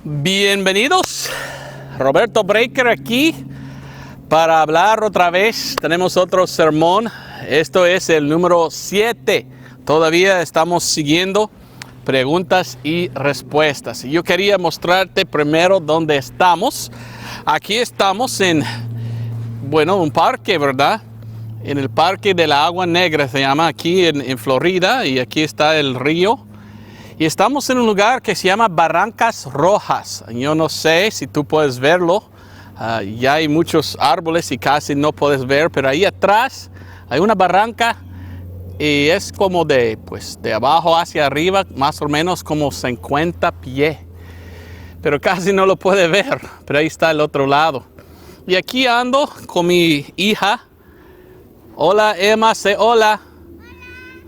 Bienvenidos, Roberto Breaker aquí para hablar otra vez. Tenemos otro sermón, esto es el número 7. Todavía estamos siguiendo preguntas y respuestas. Y yo quería mostrarte primero dónde estamos. Aquí estamos en, un parque, ¿verdad? En el Parque de la Agua Negra se llama, aquí en Florida, y aquí está el río. Y estamos en un lugar que se llama Barrancas Rojas. Yo no sé si tú puedes verlo. Ya hay muchos árboles y casi no puedes ver, pero ahí atrás hay una barranca y es como de abajo hacia arriba, más o menos como 50 pies. Pero casi no lo puede ver, pero ahí está el otro lado. Y aquí ando con mi hija. Hola Emma, hola.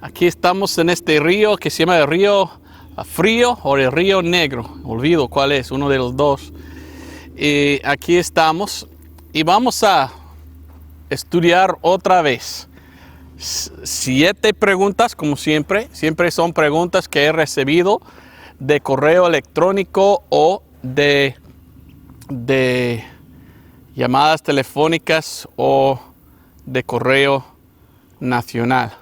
Aquí estamos en este río que se llama el río Frío o el río Negro. Olvido cuál es, uno de los dos. Y aquí estamos y vamos a estudiar otra vez 7 preguntas, como siempre. Siempre son preguntas que he recibido de correo electrónico o de llamadas telefónicas o de correo nacional.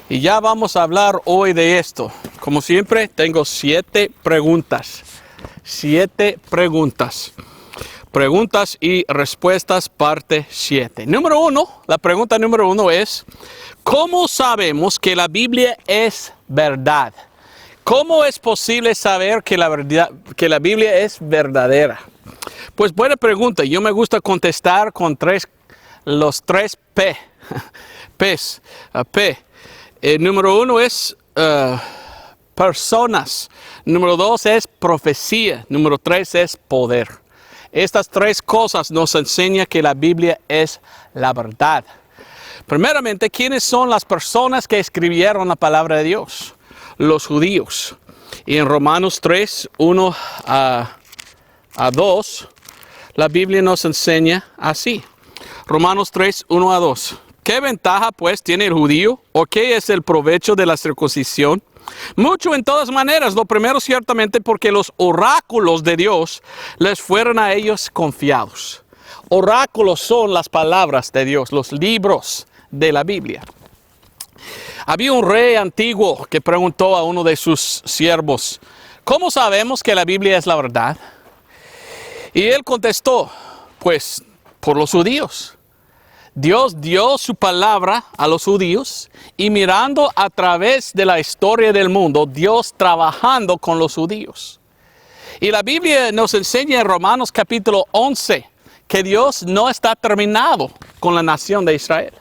Y ya vamos a hablar hoy de esto. Como siempre, tengo 7 preguntas. 7 preguntas. Preguntas y respuestas, parte 7. La pregunta número 1 es: ¿cómo sabemos que la Biblia es verdad? ¿Cómo es posible saber que la Biblia es verdadera? Pues buena pregunta. Yo me gusta contestar con los 3 P. P. Número 1 es personas. Número 2 es profecía. Número 3 es poder. Estas 3 cosas nos enseñan que la Biblia es la verdad. Primeramente, ¿quiénes son las personas que escribieron la palabra de Dios? Los judíos. Y en Romanos 3, 1 a 2, la Biblia nos enseña así. Romanos 3, 1 a 2. ¿Qué ventaja pues tiene el judío? ¿O qué es el provecho de la circuncisión? Mucho en todas maneras. Lo primero ciertamente porque los oráculos de Dios les fueron a ellos confiados. Oráculos son las palabras de Dios, los libros de la Biblia. Había un rey antiguo que preguntó a uno de sus siervos: ¿cómo sabemos que la Biblia es la verdad? Y él contestó: pues por los judíos. Dios dio su palabra a los judíos y mirando a través de la historia del mundo, Dios trabajando con los judíos. Y la Biblia nos enseña en Romanos capítulo 11 que Dios no está terminado con la nación de Israel.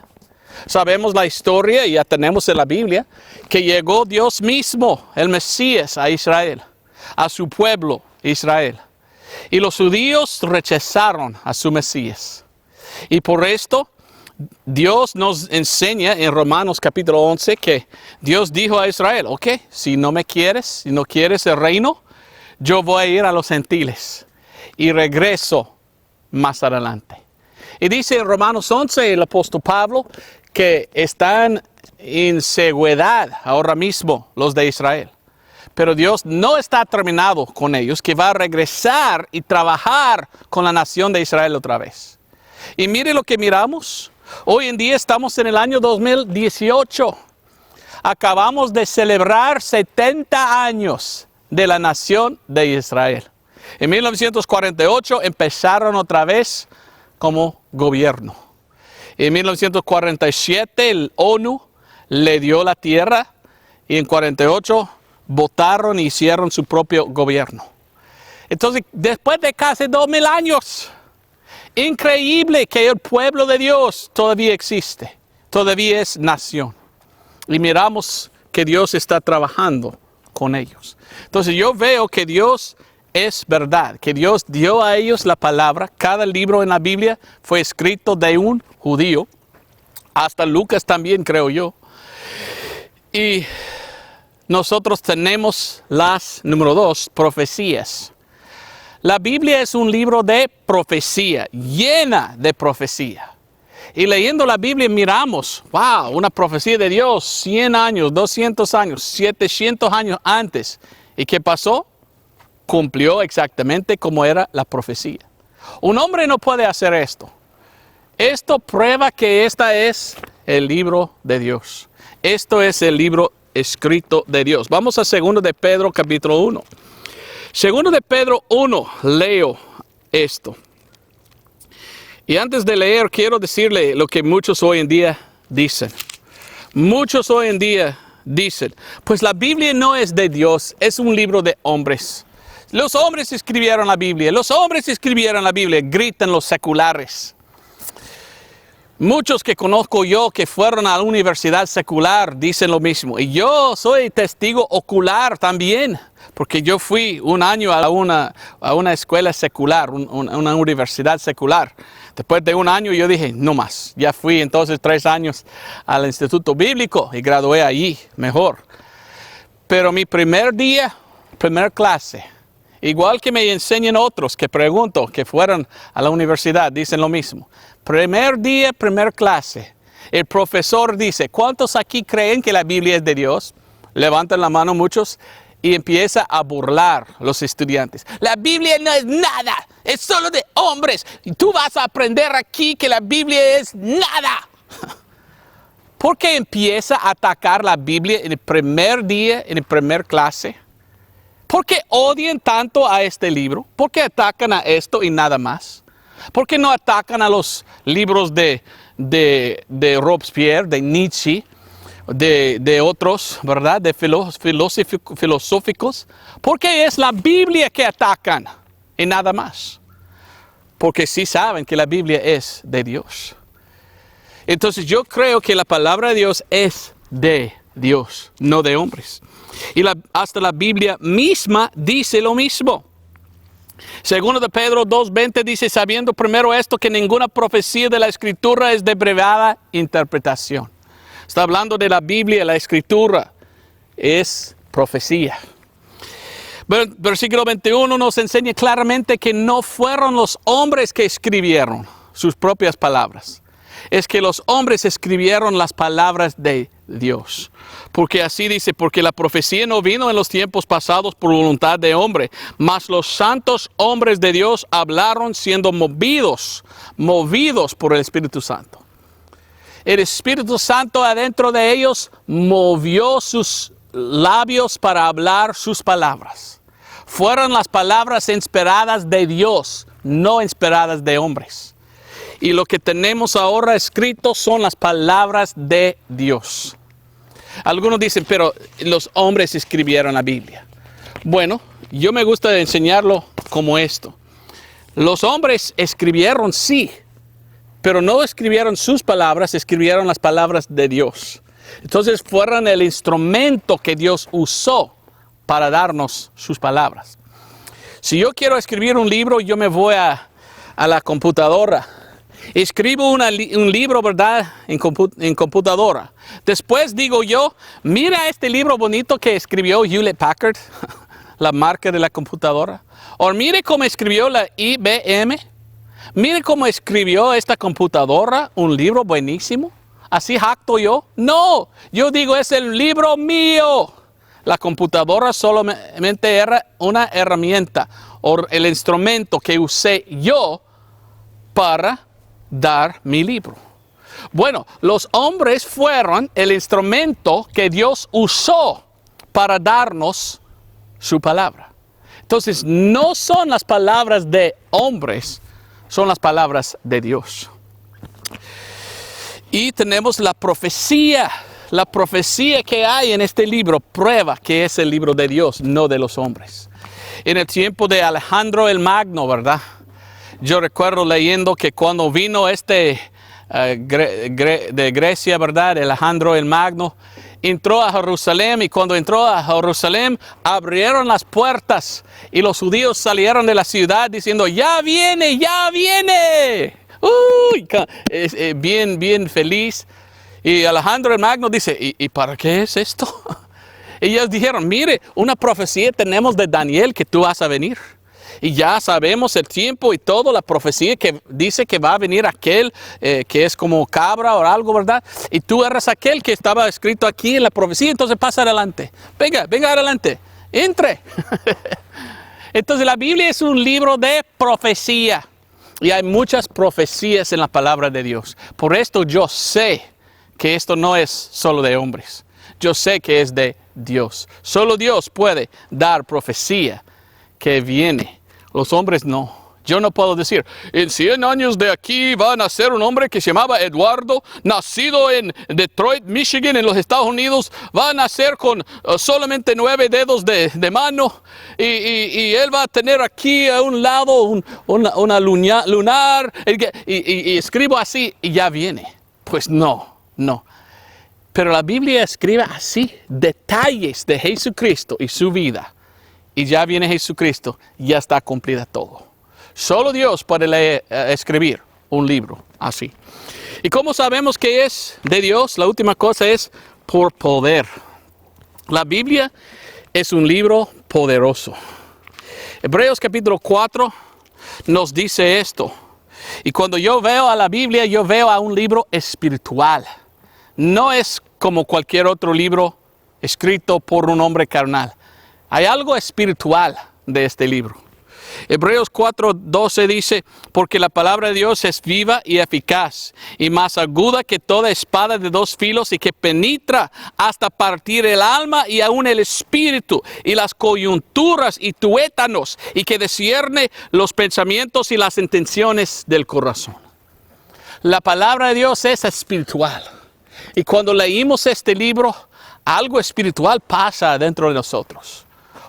Sabemos la historia y ya tenemos en la Biblia que llegó Dios mismo, el Mesías, a Israel, a su pueblo Israel. Y los judíos rechazaron a su Mesías. Y por esto Dios nos enseña en Romanos capítulo 11 que Dios dijo a Israel: ok, si no me quieres, si no quieres el reino, yo voy a ir a los gentiles y regreso más adelante. Y dice en Romanos 11 el apóstol Pablo que están en ceguedad ahora mismo los de Israel. Pero Dios no está terminado con ellos, que va a regresar y trabajar con la nación de Israel otra vez. Y mire lo que miramos. Hoy en día estamos en el año 2018. Acabamos de celebrar 70 años de la nación de Israel. En 1948 empezaron otra vez como gobierno. En 1947 el ONU le dio la tierra y en 48 votaron y hicieron su propio gobierno. Entonces, después de casi 2000 años, increíble que el pueblo de Dios todavía existe, todavía es nación. Y miramos que Dios está trabajando con ellos. Entonces yo veo que Dios es verdad, que Dios dio a ellos la palabra. Cada libro en la Biblia fue escrito de un judío, hasta Lucas también, creo yo. Y nosotros tenemos número 2, profecías. La Biblia es un libro de profecía, llena de profecía. Y leyendo la Biblia miramos, wow, una profecía de Dios, 100 años, 200 años, 700 años antes. ¿Y qué pasó? cumplió exactamente como era la profecía. Un hombre no puede hacer esto. Esto prueba que esta es el libro de Dios. Esto es el libro escrito de Dios. Vamos a 2 de Pedro capítulo 1. 2 de Pedro 1, leo esto. Y antes de leer, quiero decirle lo que muchos hoy en día dicen. Muchos hoy en día dicen, pues la Biblia no es de Dios, es un libro de hombres. Los hombres escribieron la Biblia, gritan los seculares. Muchos que conozco yo que fueron a la universidad secular dicen lo mismo. Y yo soy testigo ocular también, porque yo fui un año a una escuela secular, una universidad secular. Después de un año yo dije, no más. Ya fui entonces 3 años al Instituto Bíblico y gradué allí, mejor. Pero mi primer día, primera clase, igual que me enseñan otros que pregunto, que fueron a la universidad, dicen lo mismo. Primer día, primera clase. El profesor dice, ¿cuántos aquí creen que la Biblia es de Dios? Levantan la mano muchos y empieza a burlar los estudiantes. La Biblia no es nada, es solo de hombres. Y tú vas a aprender aquí que la Biblia es nada. ¿Por qué empieza a atacar la Biblia en el primer día, en la primera clase? ¿Por qué odian tanto a este libro? ¿Por qué atacan a esto y nada más? ¿Por qué no atacan a los libros de Robespierre, de Nietzsche, de otros, ¿verdad? De filosóficos? ¿Por qué es la Biblia que atacan y nada más? Porque sí saben que la Biblia es de Dios. Entonces yo creo que la palabra de Dios es de Dios, no de hombres. Y hasta la Biblia misma dice lo mismo. 2 de Pedro 2:20 dice, sabiendo primero esto, que ninguna profecía de la Escritura es de brevada interpretación. Está hablando de la Biblia, la Escritura es profecía. Versículo 21 nos enseña claramente que no fueron los hombres que escribieron sus propias palabras. Es que los hombres escribieron las palabras de Dios. Porque así dice, porque la profecía no vino en los tiempos pasados por voluntad de hombre, mas los santos hombres de Dios hablaron siendo movidos por el Espíritu Santo. El Espíritu Santo adentro de ellos movió sus labios para hablar sus palabras. Fueron las palabras inspiradas de Dios, no inspiradas de hombres. Y lo que tenemos ahora escrito son las palabras de Dios. Algunos dicen, pero los hombres escribieron la Biblia. Bueno, yo me gusta enseñarlo como esto. Los hombres escribieron, sí, pero no escribieron sus palabras, escribieron las palabras de Dios. Entonces fueron el instrumento que Dios usó para darnos sus palabras. Si yo quiero escribir un libro, yo me voy a la computadora. Escribo un libro, ¿verdad? En computadora. Después digo yo, mira este libro bonito que escribió Hewlett Packard, la marca de la computadora. O mire cómo escribió la IBM. Mire cómo escribió esta computadora, un libro buenísimo. ¿Así jacto yo? No, yo digo es el libro mío. La computadora solamente era una herramienta o el instrumento que usé yo para dar mi libro. Bueno, los hombres fueron el instrumento que Dios usó para darnos su palabra. Entonces, no son las palabras de hombres, son las palabras de Dios. Y tenemos la profecía. La profecía que hay en este libro prueba que es el libro de Dios, no de los hombres. En el tiempo de Alejandro el Magno, ¿verdad? Yo recuerdo leyendo que cuando vino de Grecia, ¿verdad? Alejandro el Magno entró a Jerusalén, y cuando entró a Jerusalén abrieron las puertas y los judíos salieron de la ciudad diciendo, ¡ya viene, ya viene! ¡Uy! Bien feliz. Y Alejandro el Magno dice, ¿y para qué es esto? Y ellos dijeron, mire, una profecía tenemos de Daniel que tú vas a venir. Y ya sabemos el tiempo y todo, la profecía que dice que va a venir aquel que es como cabra o algo, ¿verdad? Y tú eres aquel que estaba escrito aquí en la profecía, entonces pasa adelante. Venga adelante, entre. Entonces la Biblia es un libro de profecía. Y hay muchas profecías en la palabra de Dios. Por esto yo sé que esto no es solo de hombres. Yo sé que es de Dios. Solo Dios puede dar profecía que viene. Los hombres no. Yo no puedo decir, en 100 años de aquí va a nacer un hombre que se llamaba Eduardo, nacido en Detroit, Michigan, en los Estados Unidos, va a nacer con solamente 9 dedos de mano y él va a tener aquí a un lado una lunar y escribo así y ya viene. Pues no. Pero la Biblia escribe así, detalles de Jesucristo y su vida. Y ya viene Jesucristo, ya está cumplida todo. Solo Dios puede escribir un libro así. ¿Y cómo sabemos que es de Dios? La última cosa es por poder. La Biblia es un libro poderoso. Hebreos capítulo 4 nos dice esto. Y cuando yo veo a la Biblia, yo veo a un libro espiritual. No es como cualquier otro libro escrito por un hombre carnal. Hay algo espiritual de este libro. Hebreos 4:12 dice, porque la palabra de Dios es viva y eficaz, y más aguda que toda espada de 2 filos, y que penetra hasta partir el alma y aún el espíritu, y las coyunturas y tuétanos, y que discierne los pensamientos y las intenciones del corazón. La palabra de Dios es espiritual. Y cuando leímos este libro, algo espiritual pasa dentro de nosotros.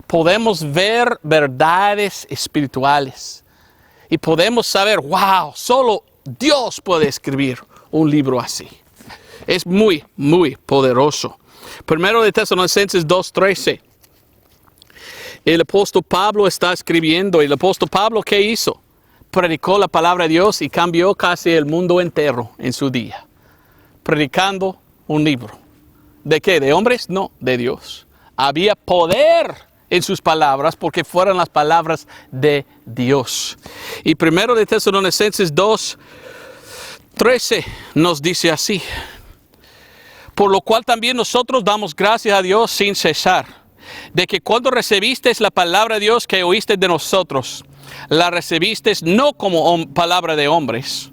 Podemos ver verdades espirituales y podemos saber, wow, solo Dios puede escribir un libro así. Es muy, muy poderoso. Primero de Tesalonicenses 2:13. El apóstol Pablo está escribiendo. ¿Y el apóstol Pablo qué hizo? Predicó la palabra de Dios y cambió casi el mundo entero en su día. Predicando un libro. ¿De qué? ¿De hombres? No, de Dios. Había poder en sus palabras, porque fueron las palabras de Dios. Y primero de Tesalonicenses 2:13 nos dice así. Por lo cual también nosotros damos gracias a Dios sin cesar, de que cuando recibisteis la palabra de Dios que oíste de nosotros, la recibisteis no como palabra de hombres,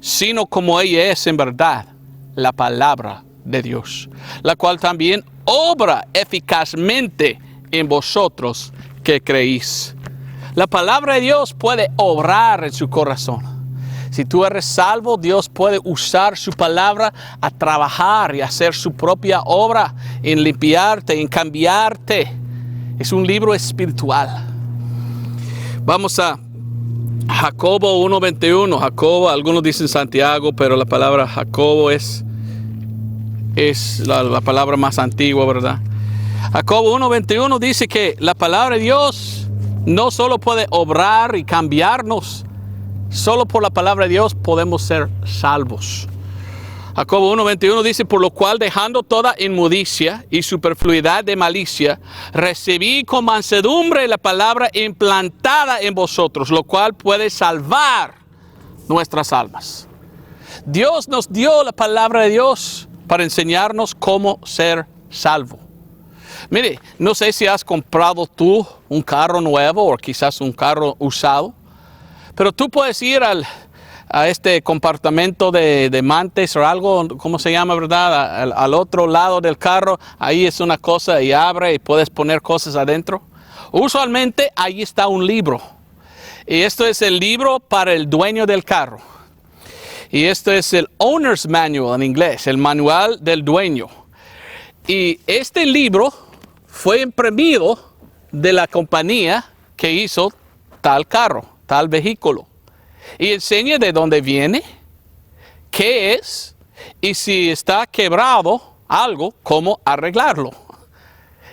sino como ella es en verdad, la palabra de Dios, la cual también obra eficazmente en vosotros que creéis. La palabra de Dios puede obrar en su corazón. Si tú eres salvo, Dios puede usar su palabra a trabajar y hacer su propia obra en limpiarte, en cambiarte. Es un libro espiritual. Vamos a Jacobo 1:21. Jacobo, algunos dicen Santiago, pero la palabra Jacobo es la palabra más antigua, ¿verdad? Jacobo 1:21 dice que la palabra de Dios no solo puede obrar y cambiarnos, solo por la palabra de Dios podemos ser salvos. Jacobo 1:21 dice, por lo cual dejando toda inmundicia y superfluidad de malicia, recibí con mansedumbre la palabra implantada en vosotros, lo cual puede salvar nuestras almas. Dios nos dio la palabra de Dios para enseñarnos cómo ser salvo. Mire, no sé si has comprado tú un carro nuevo o quizás un carro usado, pero tú puedes ir a este compartimento de mantes o algo, ¿cómo se llama, verdad? Al otro lado del carro, ahí es una cosa y abre y puedes poner cosas adentro. Usualmente ahí está un libro. Y esto es el libro para el dueño del carro. Y esto es el Owner's Manual en inglés, el manual del dueño. Y este libro fue imprimido de la compañía que hizo tal carro, tal vehículo. Y enseña de dónde viene, qué es, y si está quebrado algo, cómo arreglarlo.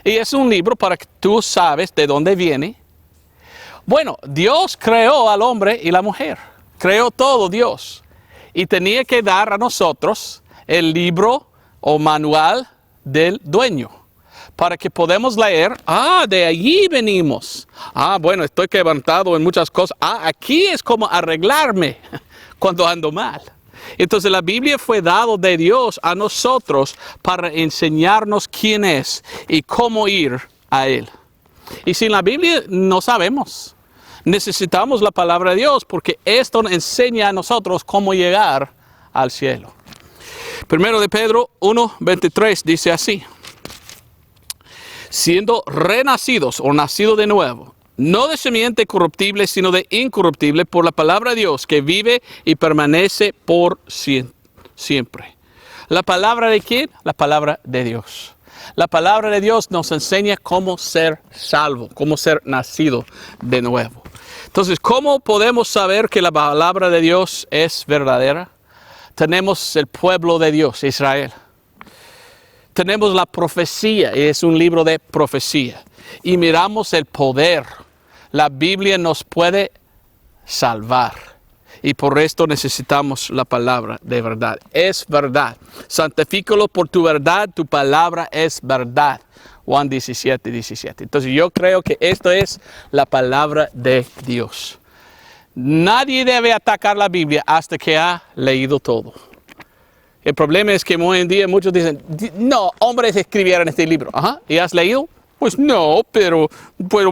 Y es un libro para que tú sabes de dónde viene. Bueno, Dios creó al hombre y la mujer. Creó todo Dios. Y tenía que dar a nosotros el libro o manual del dueño, para que podamos leer, de allí venimos. Bueno, estoy quebrantado en muchas cosas. Aquí es como arreglarme cuando ando mal. Entonces la Biblia fue dado de Dios a nosotros para enseñarnos quién es y cómo ir a Él. Y sin la Biblia no sabemos. Necesitamos la palabra de Dios porque esto enseña a nosotros cómo llegar al cielo. Primero de Pedro 1:23 dice así: siendo renacidos o nacidos de nuevo, no de simiente corruptible, sino de incorruptible, por la palabra de Dios, que vive y permanece por siempre. ¿La palabra de quién? La palabra de Dios. La palabra de Dios nos enseña cómo ser salvo, cómo ser nacido de nuevo. Entonces, ¿cómo podemos saber que la palabra de Dios es verdadera? Tenemos el pueblo de Dios, Israel. Tenemos la profecía, y es un libro de profecía. Y miramos el poder. La Biblia nos puede salvar. Y por esto necesitamos la palabra de verdad. Es verdad. Santifícalo por tu verdad, tu palabra es verdad. Juan 17:17. Entonces yo creo que esto es la palabra de Dios. Nadie debe atacar la Biblia hasta que ha leído todo. El problema es que hoy en día muchos dicen, no, hombres escribieron este libro. Ajá, ¿y has leído? Pues no, pero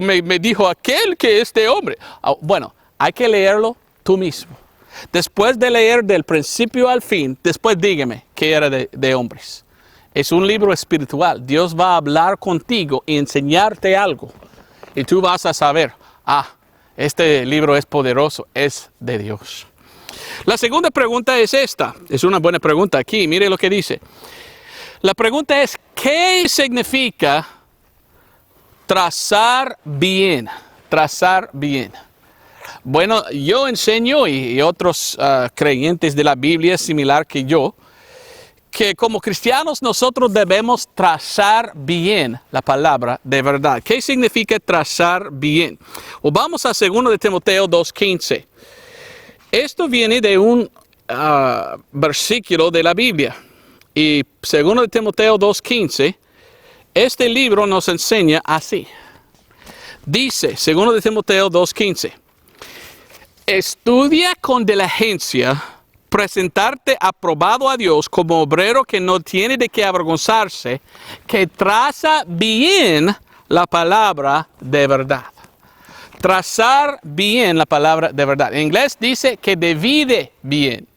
me dijo aquel que es de hombre. Bueno, hay que leerlo tú mismo. Después de leer del principio al fin, después dígame que era de hombres. Es un libro espiritual. Dios va a hablar contigo y enseñarte algo. Y tú vas a saber, este libro es poderoso, es de Dios. La segunda pregunta es esta. Es una buena pregunta aquí. Mire lo que dice. La pregunta es, ¿qué significa trazar bien? Trazar bien. Bueno, yo enseño y otros creyentes de la Biblia similar que yo, que como cristianos nosotros debemos trazar bien la palabra de verdad. ¿Qué significa trazar bien? O vamos a 2 de Timoteo 2:15. Esto viene de un versículo de la Biblia. Y 2 de Timoteo 2:15, este libro nos enseña así. Dice, 2 de Timoteo 2:15. Estudia con diligencia presentarte aprobado a Dios como obrero que no tiene de qué avergonzarse, que traza bien la palabra de verdad. Trazar bien la palabra de verdad. En inglés dice que divide bien,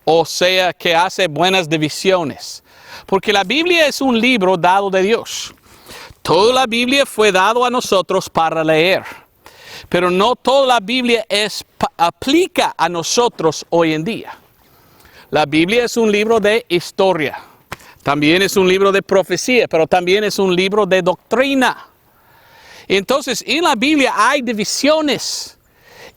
o sea, que hace buenas divisiones. Porque la Biblia es un libro dado de Dios. Toda la Biblia fue dado a nosotros para leer. Pero no toda la Biblia aplica a nosotros hoy en día. La Biblia es un libro de historia. También es un libro de profecía, pero también es un libro de doctrina. Entonces, en la Biblia hay divisiones.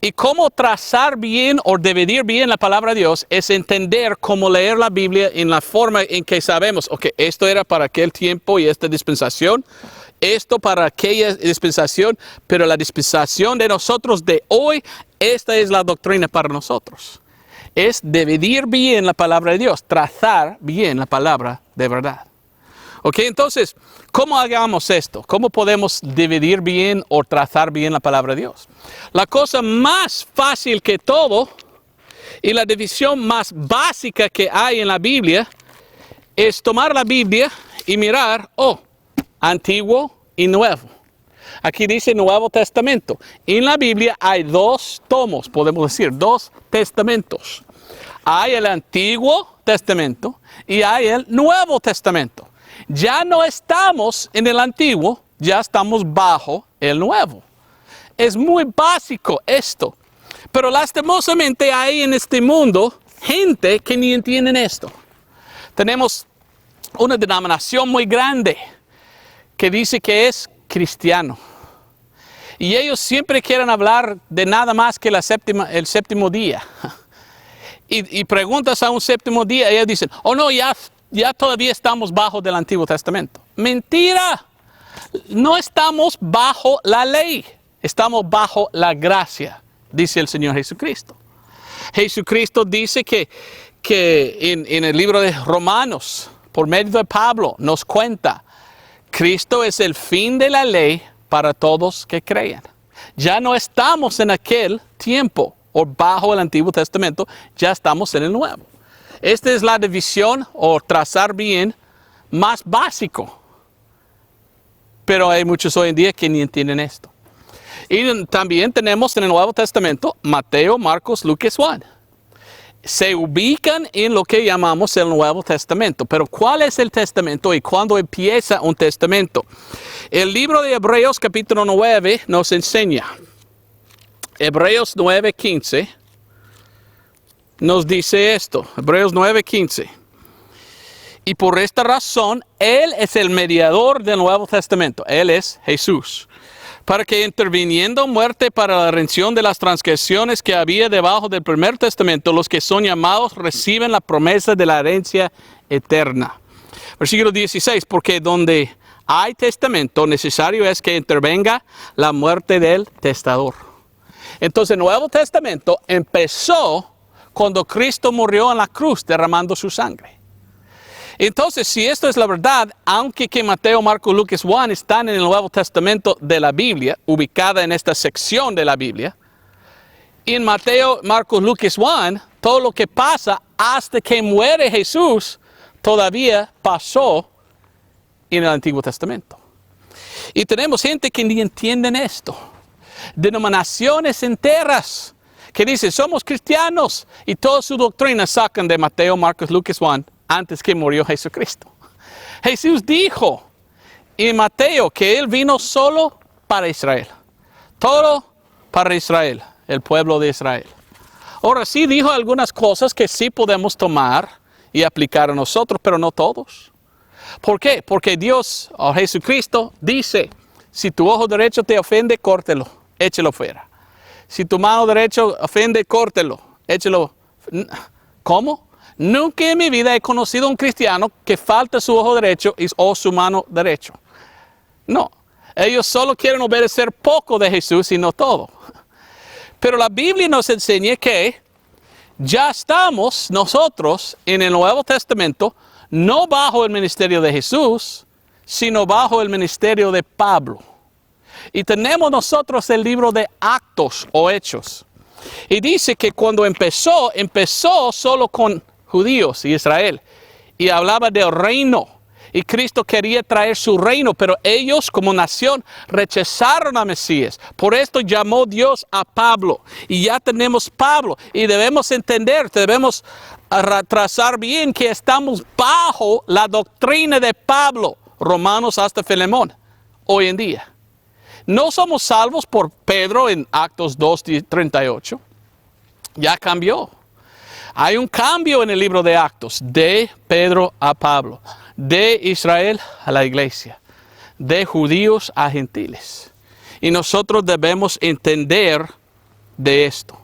Y cómo trazar bien o dividir bien la palabra de Dios es entender cómo leer la Biblia en la forma en que sabemos, ok, esto era para aquel tiempo y esta dispensación, esto para aquella dispensación, pero la dispensación de nosotros de hoy, esta es la doctrina para nosotros. Es dividir bien la palabra de Dios, trazar bien la palabra de verdad. Ok, entonces, ¿cómo hagamos esto? ¿Cómo podemos dividir bien o trazar bien la palabra de Dios? La cosa más fácil que todo y la división más básica que hay en la Biblia es tomar la Biblia y mirar, Antiguo y Nuevo. Aquí dice Nuevo Testamento. En la Biblia hay 2 tomos, podemos decir, 2 testamentos. Hay el Antiguo Testamento y hay el Nuevo Testamento. Ya no estamos en el Antiguo, ya estamos bajo el Nuevo. Es muy básico esto. Pero lastimosamente hay en este mundo gente que ni entienden esto. Tenemos una denominación muy grande que dice que es cristiano. Y ellos siempre quieren hablar de nada más que el séptimo día. Y preguntas a un séptimo día, ellos dicen, no, ya todavía estamos bajo del Antiguo Testamento. Mentira. No estamos bajo la ley. Estamos bajo la gracia, dice el Señor Jesucristo. Jesucristo dice que en el libro de Romanos, por medio de Pablo, nos cuenta, Cristo es el fin de la ley para todos que crean. Ya no estamos en aquel tiempo o bajo el Antiguo Testamento, ya estamos en el Nuevo. Esta es la división o trazar bien más básico. Pero hay muchos hoy en día que ni entienden esto. Y también tenemos en el Nuevo Testamento Mateo, Marcos, Lucas, Juan. Se ubican en lo que llamamos el Nuevo Testamento. Pero ¿cuál es el testamento y cuándo empieza un testamento? El libro de Hebreos capítulo 9 nos enseña. Hebreos 9:15 nos dice esto. Hebreos 9:15. Y por esta razón, Él es el mediador del Nuevo Testamento. Él es Jesús. Para que interviniendo muerte para la redención de las transgresiones que había debajo del primer testamento, los que son llamados reciben la promesa de la herencia eterna. Versículo 16, porque donde hay testamento, necesario es que intervenga la muerte del testador. Entonces el Nuevo Testamento empezó cuando Cristo murió en la cruz derramando su sangre. Entonces, si esto es la verdad, aunque que Mateo, Marcos, Lucas, Juan están en el Nuevo Testamento de la Biblia, ubicada en esta sección de la Biblia, en Mateo, Marcos, Lucas, Juan, todo lo que pasa hasta que muere Jesús, todavía pasó en el Antiguo Testamento. Y tenemos gente que ni entienden esto. Denominaciones enteras que dicen, somos cristianos, y toda su doctrina sacan de Mateo, Marcos, Lucas, Juan, antes que murió Jesucristo. Jesús dijo en Mateo que Él vino solo para Israel. Todo para Israel, el pueblo de Israel. Ahora sí dijo algunas cosas que sí podemos tomar y aplicar a nosotros, pero no todos. ¿Por qué? Porque Dios, o Jesucristo, dice, si tu ojo derecho te ofende, córtelo, échelo fuera. Si tu mano derecha ofende, córtelo, échelo. ¿Cómo? Nunca en mi vida he conocido a un cristiano que falta su ojo derecho o su mano derecha. No, ellos solo quieren obedecer poco de Jesús y no todo. Pero la Biblia nos enseña que ya estamos nosotros en el Nuevo Testamento, no bajo el ministerio de Jesús, sino bajo el ministerio de Pablo. Y tenemos nosotros el libro de Actos o Hechos. Y dice que cuando empezó solo con judíos y Israel, y hablaba del reino, y Cristo quería traer su reino, pero ellos como nación rechazaron a Mesías. Por esto llamó Dios a Pablo, y ya tenemos Pablo, y debemos entender, debemos trazar bien que estamos bajo la doctrina de Pablo, Romanos hasta Filemón, hoy en día. No somos salvos por Pedro en Actos 2:38, ya cambió. Hay un cambio en el libro de Actos, de Pedro a Pablo, de Israel a la iglesia, de judíos a gentiles. Y nosotros debemos entender de esto.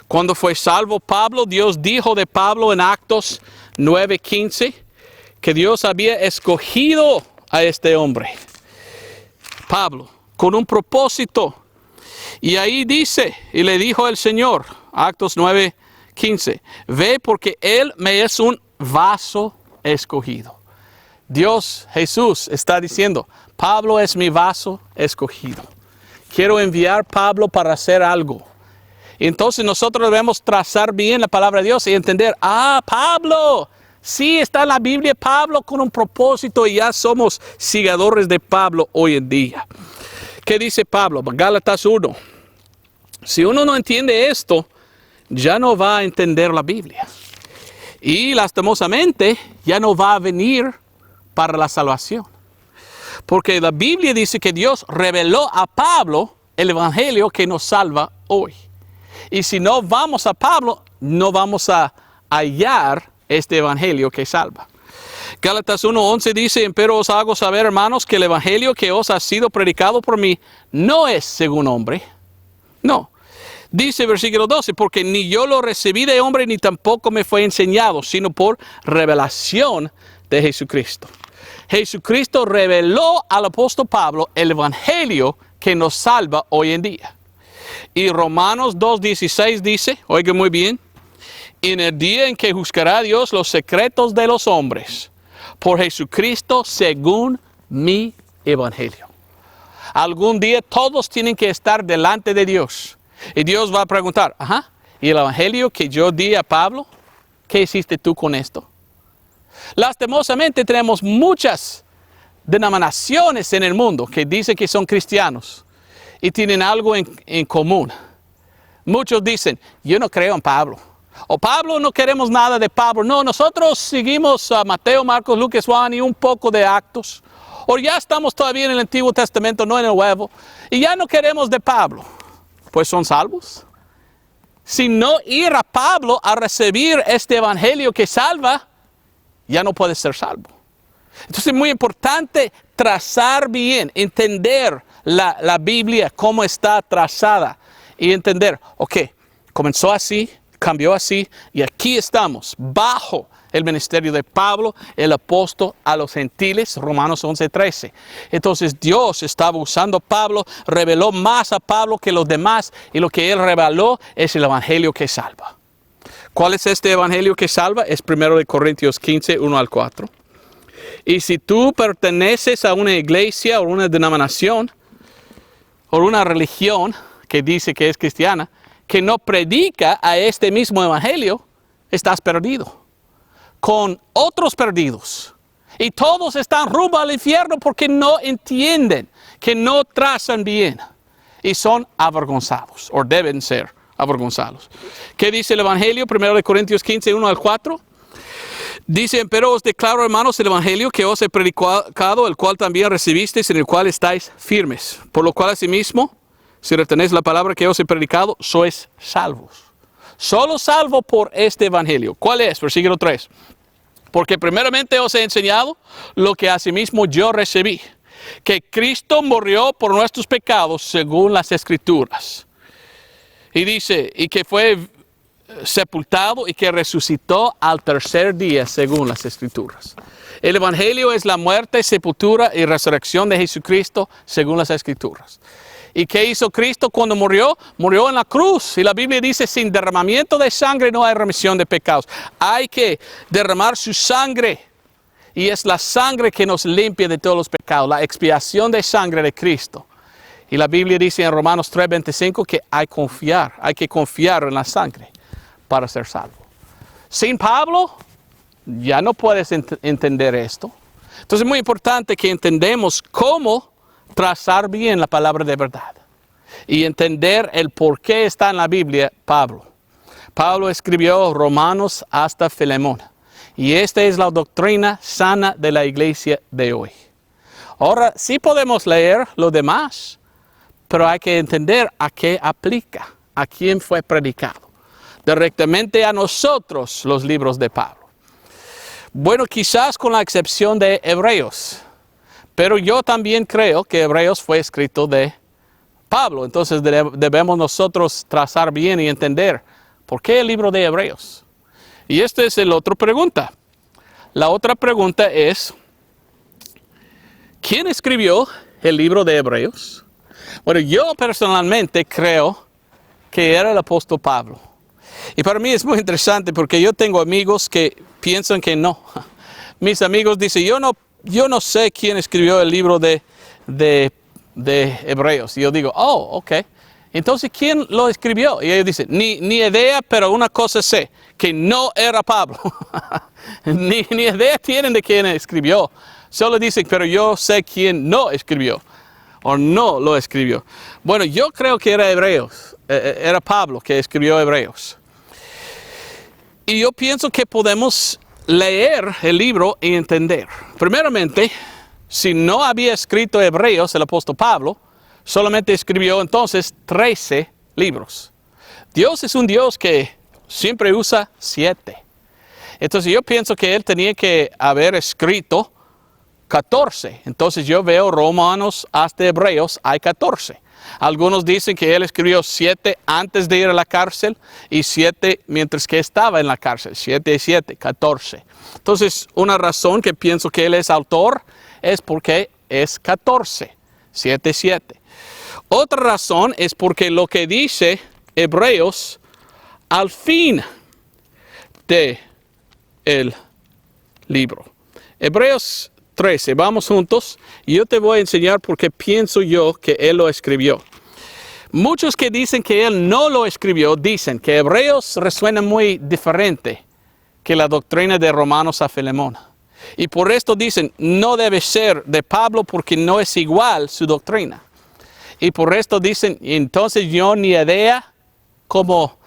Cuando fue salvo Pablo, Dios dijo de Pablo en Actos 9:15 que Dios había escogido a este hombre, Pablo, con un propósito. Y ahí dice, y le dijo el Señor, Actos 9:15, ve porque Él me es un vaso escogido. Dios, Jesús, está diciendo, Pablo es mi vaso escogido. Quiero enviar a Pablo para hacer algo. Entonces nosotros debemos trazar bien la palabra de Dios y entender, Pablo, sí está en la Biblia Pablo con un propósito y ya somos seguidores de Pablo hoy en día. ¿Qué dice Pablo? Gálatas 1. Si uno no entiende esto, ya no va a entender la Biblia. Y lastimosamente ya no va a venir para la salvación. Porque la Biblia dice que Dios reveló a Pablo el evangelio que nos salva hoy. Y si no vamos a Pablo, no vamos a hallar este evangelio que salva. Gálatas 1:11 dice, pero os hago saber, hermanos, que el evangelio que os ha sido predicado por mí no es según hombre. No. Dice versículo 12, porque ni yo lo recibí de hombre, ni tampoco me fue enseñado, sino por revelación de Jesucristo. Jesucristo reveló al apóstol Pablo el evangelio que nos salva hoy en día. Y Romanos 2:16 dice, oiga muy bien, en el día en que juzgará Dios los secretos de los hombres, por Jesucristo según mi evangelio. Algún día todos tienen que estar delante de Dios. Y Dios va a preguntar, ¿y el evangelio que yo di a Pablo? ¿Qué hiciste tú con esto? Lastimosamente tenemos muchas denominaciones en el mundo que dicen que son cristianos y tienen algo en común. Muchos dicen, yo no creo en Pablo. O Pablo, no queremos nada de Pablo. No, nosotros seguimos a Mateo, Marcos, Lucas, Juan y un poco de Actos. O ya estamos todavía en el Antiguo Testamento, no en el Nuevo. Y ya no queremos de Pablo. Pues son salvos. Si no ir a Pablo a recibir este evangelio que salva, ya no puede ser salvo. Entonces es muy importante trazar bien, entender la Biblia, cómo está trazada. Y entender, ok, comenzó así, cambió así, y aquí estamos, bajo el ministerio de Pablo, el apóstol a los gentiles, Romanos 11:13. Entonces Dios estaba usando a Pablo, reveló más a Pablo que los demás, y lo que él reveló es el evangelio que salva. ¿Cuál es este evangelio que salva? Es 1 Corintios 15, 1 al 4. Y si tú perteneces a una iglesia o una denominación o una religión que dice que es cristiana, que no predica a este mismo evangelio, estás perdido, con otros perdidos. Y todos están rumbo al infierno porque no entienden, que no trazan bien. Y son avergonzados, o deben ser avergonzados. ¿Qué dice el evangelio? 1 Corintios 15, 1 al 4. Dice, pero os declaro, hermanos, el evangelio que os he predicado, el cual también recibisteis, en el cual estáis firmes. Por lo cual, asimismo, si retenéis la palabra que os he predicado, sois salvos. Solo salvo por este evangelio. ¿Cuál es? Versículo 3. Porque primeramente os he enseñado lo que asimismo yo recibí, que Cristo murió por nuestros pecados según las Escrituras. Y dice, y que fue sepultado y que resucitó al tercer día según las Escrituras. El evangelio es la muerte, sepultura y resurrección de Jesucristo según las Escrituras. ¿Y qué hizo Cristo cuando murió? Murió en la cruz. Y la Biblia dice, sin derramamiento de sangre no hay remisión de pecados. Hay que derramar su sangre. Y es la sangre que nos limpia de todos los pecados. La expiación de sangre de Cristo. Y la Biblia dice en Romanos 3:25 que hay que confiar en la sangre para ser salvo. Sin Pablo, ya no puedes entender esto. Entonces es muy importante que entendamos cómo trazar bien la palabra de verdad y entender el por qué está en la Biblia Pablo. Pablo escribió Romanos hasta Filemón, y esta es la doctrina sana de la iglesia de hoy. Ahora sí podemos leer lo demás, pero hay que entender a qué aplica, a quién fue predicado. Directamente a nosotros los libros de Pablo. Bueno, quizás con la excepción de Hebreos. Pero yo también creo que Hebreos fue escrito de Pablo. Entonces debemos nosotros trazar bien y entender por qué el libro de Hebreos. Y esta es la otra pregunta. La otra pregunta es, ¿quién escribió el libro de Hebreos? Bueno, yo personalmente creo que era el apóstol Pablo. Y para mí es muy interesante porque yo tengo amigos que piensan que no. Mis amigos dicen, yo no sé quién escribió el libro de Hebreos. Y yo digo, oh, ok. Entonces, ¿quién lo escribió? Y ellos dicen, ni idea, pero una cosa sé, que no era Pablo. ni idea tienen de quién escribió. Solo dicen, pero yo sé quién no escribió. O no lo escribió. Bueno, yo creo que era Hebreos. Era Pablo que escribió Hebreos. Y yo pienso que podemos leer el libro y entender. Primeramente, si no había escrito Hebreos el apóstol Pablo, solamente escribió entonces 13 libros. Dios es un Dios que siempre usa 7. Entonces yo pienso que él tenía que haber escrito 14. Entonces yo veo Romanos hasta Hebreos hay 14. Algunos dicen que él escribió 7 antes de ir a la cárcel y 7 mientras que estaba en la cárcel. 7 y 7, 14. Entonces, una razón que pienso que él es autor es porque es 14. 7 y 7. Otra razón es porque lo que dice Hebreos al fin de el libro. Hebreos 13, vamos juntos y yo te voy a enseñar por qué pienso yo que él lo escribió. Muchos que dicen que él no lo escribió dicen que Hebreos resuena muy diferente que la doctrina de Romanos a Filemón. Y por esto dicen, no debe ser de Pablo porque no es igual su doctrina. Y por esto dicen, entonces yo ni idea cómo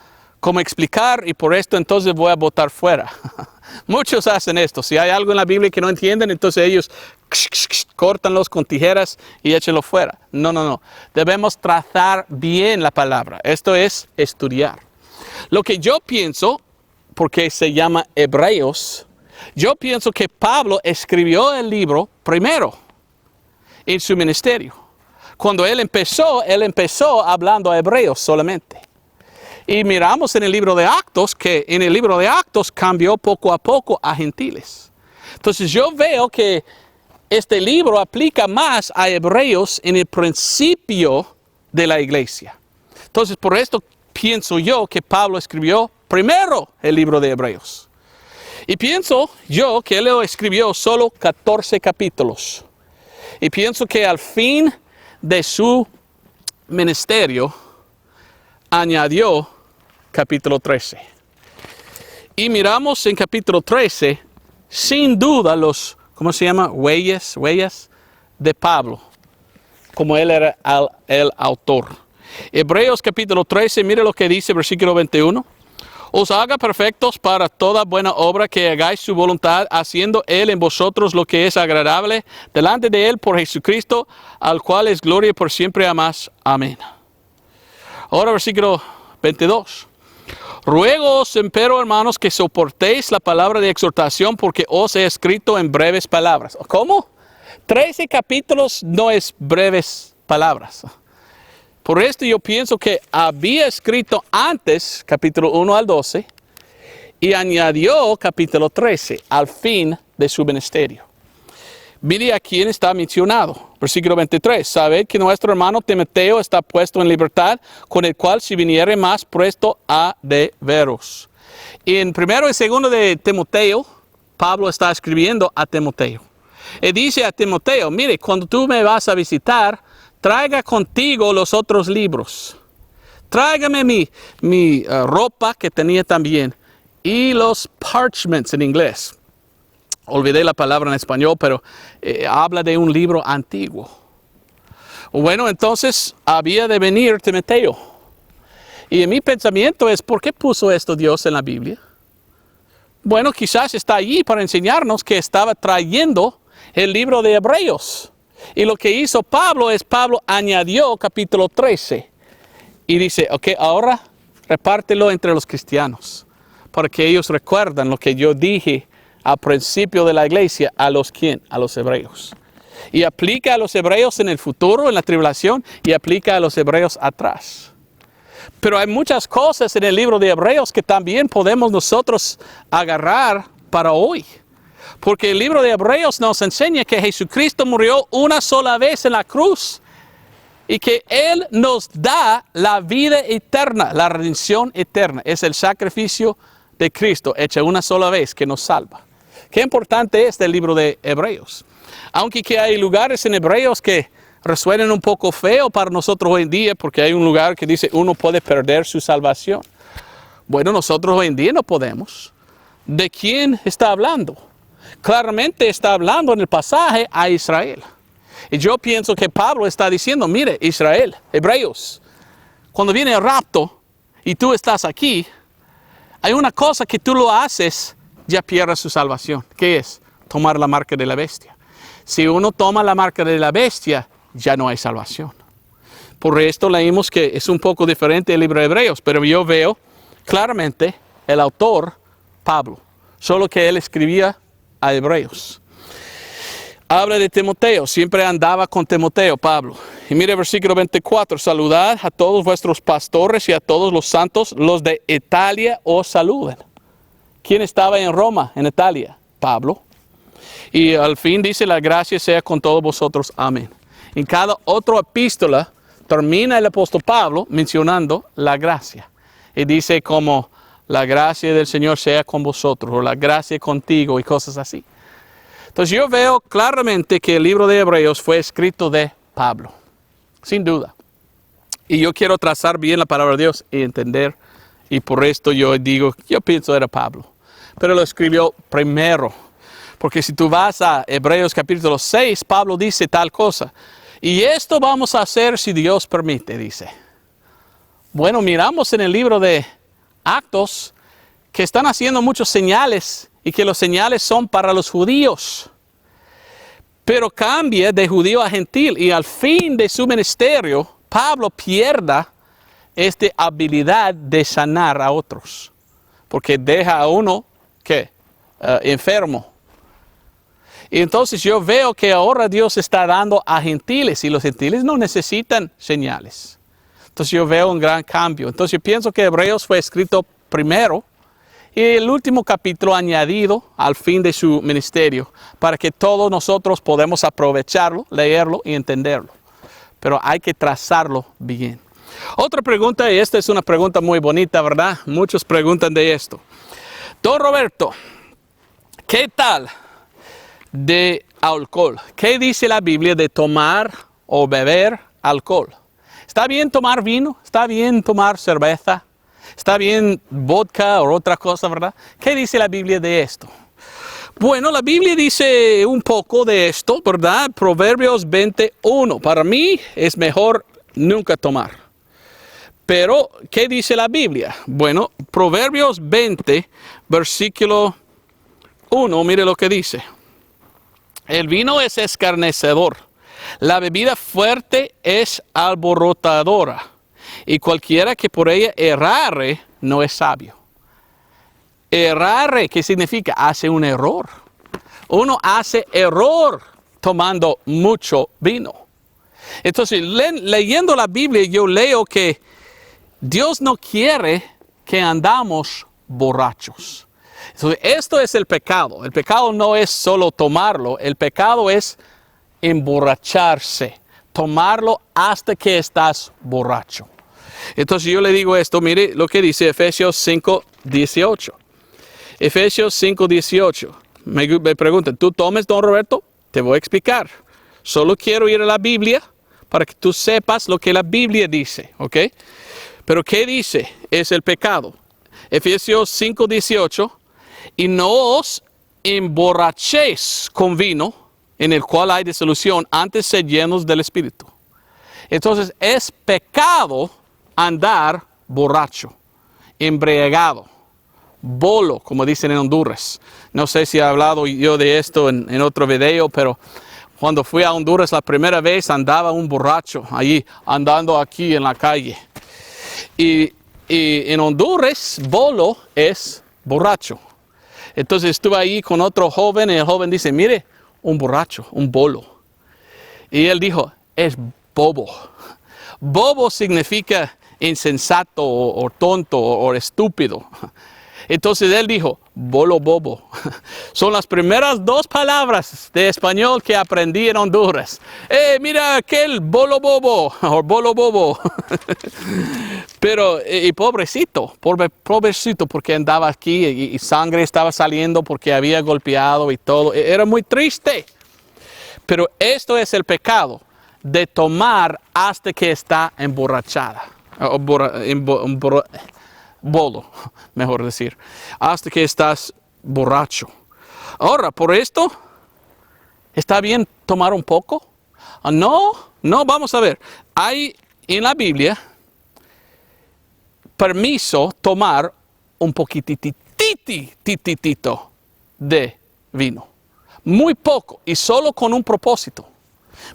explicar y por esto entonces voy a votar fuera. Muchos hacen esto. Si hay algo en la Biblia que no entienden, entonces ellos córtanlos con tijeras y échenlo fuera. No, no, no. Debemos trazar bien la palabra. Esto es estudiar. Lo que yo pienso, porque se llama Hebreos, yo pienso que Pablo escribió el libro primero en su ministerio. Cuando él empezó hablando a hebreos solamente. Y miramos en el libro de Actos que en el libro de Actos cambió poco a poco a gentiles. Entonces yo veo que este libro aplica más a hebreos en el principio de la iglesia. Entonces por esto pienso yo que Pablo escribió primero el libro de Hebreos. Y pienso yo que él lo escribió solo 14 capítulos. Y pienso que al fin de su ministerio añadió capítulo 13. Y miramos en capítulo 13, sin duda los, ¿cómo se llama? Huellas de Pablo, como él era el autor. Hebreos capítulo 13, mire lo que dice versículo 21. Os haga perfectos para toda buena obra, que hagáis su voluntad, haciendo Él en vosotros lo que es agradable, delante de Él por Jesucristo, al cual es gloria por siempre jamás. Amén. Ahora versículo 22. Ruego-os, empero, hermanos, que soportéis la palabra de exhortación, porque os he escrito en breves palabras. ¿Cómo? 13 capítulos no es breves palabras. Por esto yo pienso que había escrito antes, capítulo 1 al 12, y añadió capítulo 13 al fin de su ministerio. Mire a quién está mencionado. Versículo 23. Sabed que nuestro hermano Timoteo está puesto en libertad, con el cual si viniere más presto ha de veros. En primero y segundo de Timoteo, Pablo está escribiendo a Timoteo. Y dice a Timoteo, mire, cuando tú me vas a visitar, traiga contigo los otros libros. Tráigame mi ropa que tenía también. Y los parchments en inglés. Olvidé la palabra en español, pero habla de un libro antiguo. Bueno, entonces había de venir Timoteo. Y en mi pensamiento es, ¿por qué puso esto Dios en la Biblia? Bueno, quizás está allí para enseñarnos que estaba trayendo el libro de Hebreos. Y lo que hizo Pablo añadió capítulo 13. Y dice, ok, ahora repártelo entre los cristianos. Para que ellos recuerdan lo que yo dije al principio de la iglesia. ¿A los quién? A los hebreos. Y aplica a los hebreos en el futuro, en la tribulación. Y aplica a los hebreos atrás. Pero hay muchas cosas en el libro de Hebreos que también podemos nosotros agarrar para hoy. Porque el libro de Hebreos nos enseña que Jesucristo murió una sola vez en la cruz y que Él nos da la vida eterna, la redención eterna. Es el sacrificio de Cristo hecho una sola vez que nos salva. Qué importante es el libro de Hebreos. Aunque que hay lugares en Hebreos que resuenan un poco feo para nosotros hoy en día, porque hay un lugar que dice uno puede perder su salvación. Bueno, nosotros hoy en día no podemos. ¿De quién está hablando? Claramente está hablando en el pasaje a Israel. Y yo pienso que Pablo está diciendo, mire, Israel, hebreos, cuando viene el rapto y tú estás aquí, hay una cosa que tú lo haces, ya pierdes su salvación. ¿Qué es? Tomar la marca de la bestia. Si uno toma la marca de la bestia, ya no hay salvación. Por esto leímos que es un poco diferente el libro de Hebreos, pero yo veo claramente el autor, Pablo, solo que él escribía a Hebreos. Habla de Timoteo, siempre andaba con Timoteo, Pablo. Y mire versículo 24, saludad a todos vuestros pastores y a todos los santos, los de Italia os saluden. ¿Quién estaba en Roma, en Italia? Pablo. Y al fin dice, la gracia sea con todos vosotros, amén. En cada otra epístola termina el apóstol Pablo mencionando la gracia. Y dice como, la gracia del Señor sea con vosotros, o la gracia contigo, y cosas así. Entonces yo veo claramente que el libro de Hebreos fue escrito de Pablo, sin duda. Y yo quiero trazar bien la palabra de Dios y entender, y por esto yo digo, yo pienso era Pablo. Pero lo escribió primero, Porque si tú vas a Hebreos capítulo 6, Pablo dice tal cosa. Y esto vamos a hacer si Dios permite, dice. Bueno, miramos en el libro de Actos que están haciendo muchos señales y que los señales son para los judíos. Pero cambia de judío a gentil y al fin de su ministerio, Pablo pierda esta habilidad de sanar a otros. Porque deja a uno, ¿qué? Enfermo. Y entonces yo veo que ahora Dios está dando a gentiles y los gentiles no necesitan señales. Entonces yo veo un gran cambio. Entonces yo pienso que Hebreos fue escrito primero y el último capítulo añadido al fin de su ministerio para que todos nosotros podamos aprovecharlo, leerlo y entenderlo. Pero hay que trazarlo bien. Otra pregunta, y esta es una pregunta muy bonita, ¿verdad? Muchos preguntan de esto. Don Roberto, ¿qué tal de alcohol? ¿Qué dice la Biblia de tomar o beber alcohol? ¿Está bien tomar vino? ¿Está bien tomar cerveza? ¿Está bien vodka o otra cosa, verdad? ¿Qué dice la Biblia de esto? Bueno, la Biblia dice un poco de esto, ¿verdad? Proverbios 21. Para mí es mejor nunca tomar. Pero, ¿qué dice la Biblia? Bueno, Proverbios 20, versículo 1, mire lo que dice. El vino es escarnecedor, la bebida fuerte es alborotadora, y cualquiera que por ella errare no es sabio. Errare, ¿qué significa? Hace un error. Uno hace error tomando mucho vino. Entonces, leyendo la Biblia, yo leo que Dios no quiere que andamos borrachos. Entonces, esto es el pecado. El pecado no es solo tomarlo, el pecado es emborracharse, tomarlo hasta que estás borracho. Entonces yo le digo esto, mire lo que dice Efesios 5:18. Efesios 5:18. Me preguntan, ¿tú tomes, don Roberto? Te voy a explicar. Solo quiero ir a la Biblia para que tú sepas lo que la Biblia dice, ¿ok? Pero ¿qué dice? Es el pecado. Efesios 5:18. Y no os emborrachéis con vino, en el cual hay disolución, antes sed llenos del Espíritu. Entonces es pecado andar borracho, embriagado, bolo, como dicen en Honduras. No sé si he hablado yo de esto en otro video, pero cuando fui a Honduras la primera vez andaba un borracho allí, andando aquí en la calle. Y en Honduras, bolo es borracho. Entonces estuve ahí con otro joven y el joven dice, mire, un borracho, un bolo. Y él dijo, es bobo. Bobo significa insensato o tonto o estúpido. Entonces él dijo, bolo bobo. Son las primeras dos palabras de español que aprendí en Honduras. Mira aquel bolo bobo o bolo bobo. Pero, y pobrecito, porque andaba aquí y sangre estaba saliendo porque había golpeado y todo. Era muy triste. Pero esto es el pecado de tomar hasta que está emborrachada. Bolo, mejor decir. Hasta que estás borracho. Ahora, por esto, ¿está bien tomar un poco? No, vamos a ver. Hay en la Biblia permiso tomar un poquititito de vino. Muy poco y solo con un propósito.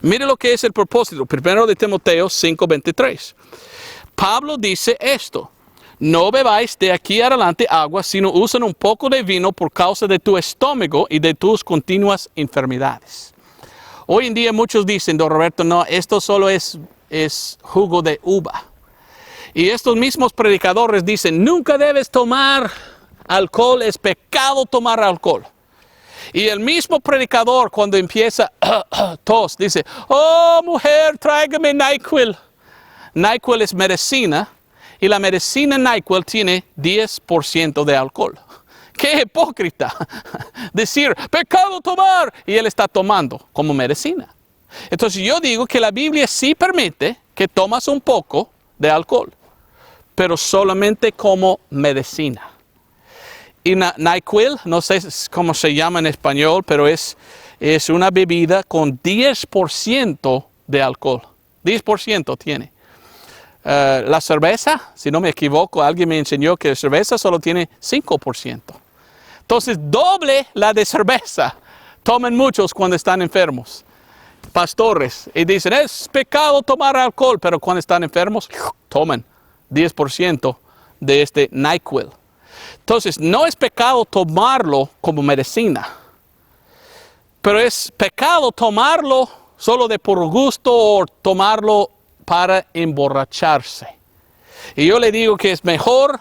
Mire lo que es el propósito. Primero de Timoteo 5:23. Pablo dice esto. No bebáis de aquí adelante agua, sino usen un poco de vino por causa de tu estómago y de tus continuas enfermedades. Hoy en día muchos dicen, don Roberto, no, esto solo es jugo de uva. Y estos mismos predicadores dicen, nunca debes tomar alcohol, es pecado tomar alcohol. Y el mismo predicador cuando empieza tos dice, oh mujer, tráigame NyQuil. NyQuil es medicina y la medicina NyQuil tiene 10% de alcohol. ¡Qué hipócrita! Decir, pecado tomar, y él está tomando como medicina. Entonces yo digo que la Biblia sí permite que tomas un poco de alcohol, pero solamente como medicina. Y NyQuil, no sé cómo se llama en español, pero es una bebida con 10% de alcohol. 10% tiene. La cerveza, si no me equivoco, alguien me enseñó que la cerveza solo tiene 5%. Entonces, doble la de cerveza. Toman muchos cuando están enfermos. Pastores. Y dicen, es pecado tomar alcohol, pero cuando están enfermos, toman 10% de este NyQuil. Entonces, no es pecado tomarlo como medicina, pero es pecado tomarlo solo de por gusto o tomarlo para emborracharse. Y yo le digo que es mejor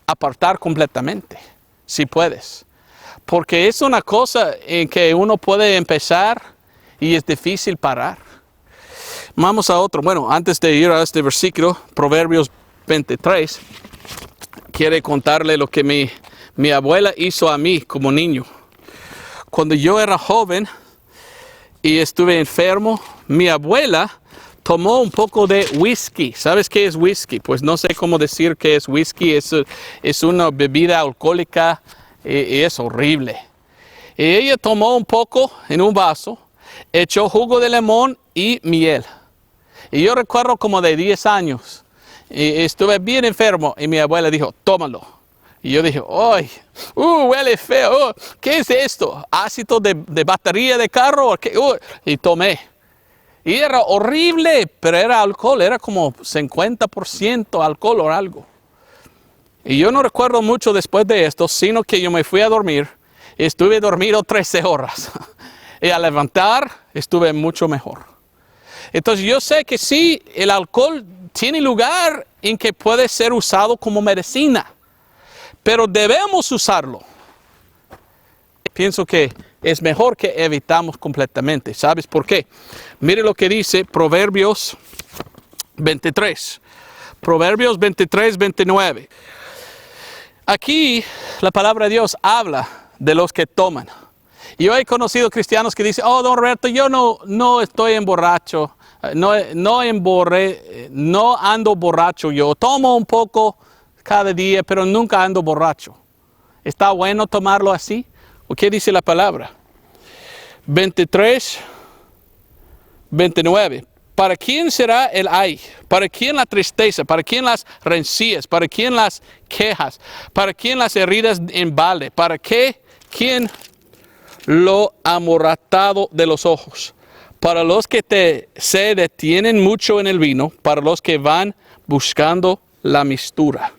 apartar completamente, si puedes. Porque es una cosa en que uno puede empezar y es difícil parar. Vamos a otro. Bueno, antes de ir a este versículo, Proverbios 23, quiere contarle lo que mi abuela hizo a mí como niño. Cuando yo era joven y estuve enfermo, mi abuela tomó un poco de whisky. ¿Sabes qué es whisky? Pues no sé cómo decir qué es whisky. Es una bebida alcohólica y es horrible. Y ella tomó un poco en un vaso, echó jugo de limón y miel. Y yo recuerdo como de 10 años. Y estuve bien enfermo y mi abuela dijo, tómalo. Y yo dije, ¡ay! Huele feo. ¿Qué es esto? ¿Ácido de batería de carro? ¿O qué? Y tomé. Y era horrible, pero era alcohol. Era como 50% alcohol o algo. Y yo no recuerdo mucho después de esto, sino que yo me fui a dormir. Y estuve dormido 13 horas. Y al levantar, estuve mucho mejor. Entonces yo sé que sí, el alcohol tiene lugar en que puede ser usado como medicina, pero debemos usarlo. Pienso que es mejor que evitamos completamente. ¿Sabes por qué? Mire lo que dice Proverbios 23. Proverbios 23, 29. Aquí la palabra de Dios habla de los que toman. Yo he conocido cristianos que dicen, oh, don Roberto, yo no estoy emborracho. No ando borracho yo. Tomo un poco cada día, pero nunca ando borracho. ¿Está bueno tomarlo así? ¿O qué dice la palabra? 23, 29. ¿Para quién será el ay? ¿Para quién la tristeza? ¿Para quién las rencillas? ¿Para quién las quejas? ¿Para quién las heridas en balde? ¿Para qué? ¿Quién lo amoratado de los ojos? Para los que se detienen mucho en el vino, para los que van buscando la mistura.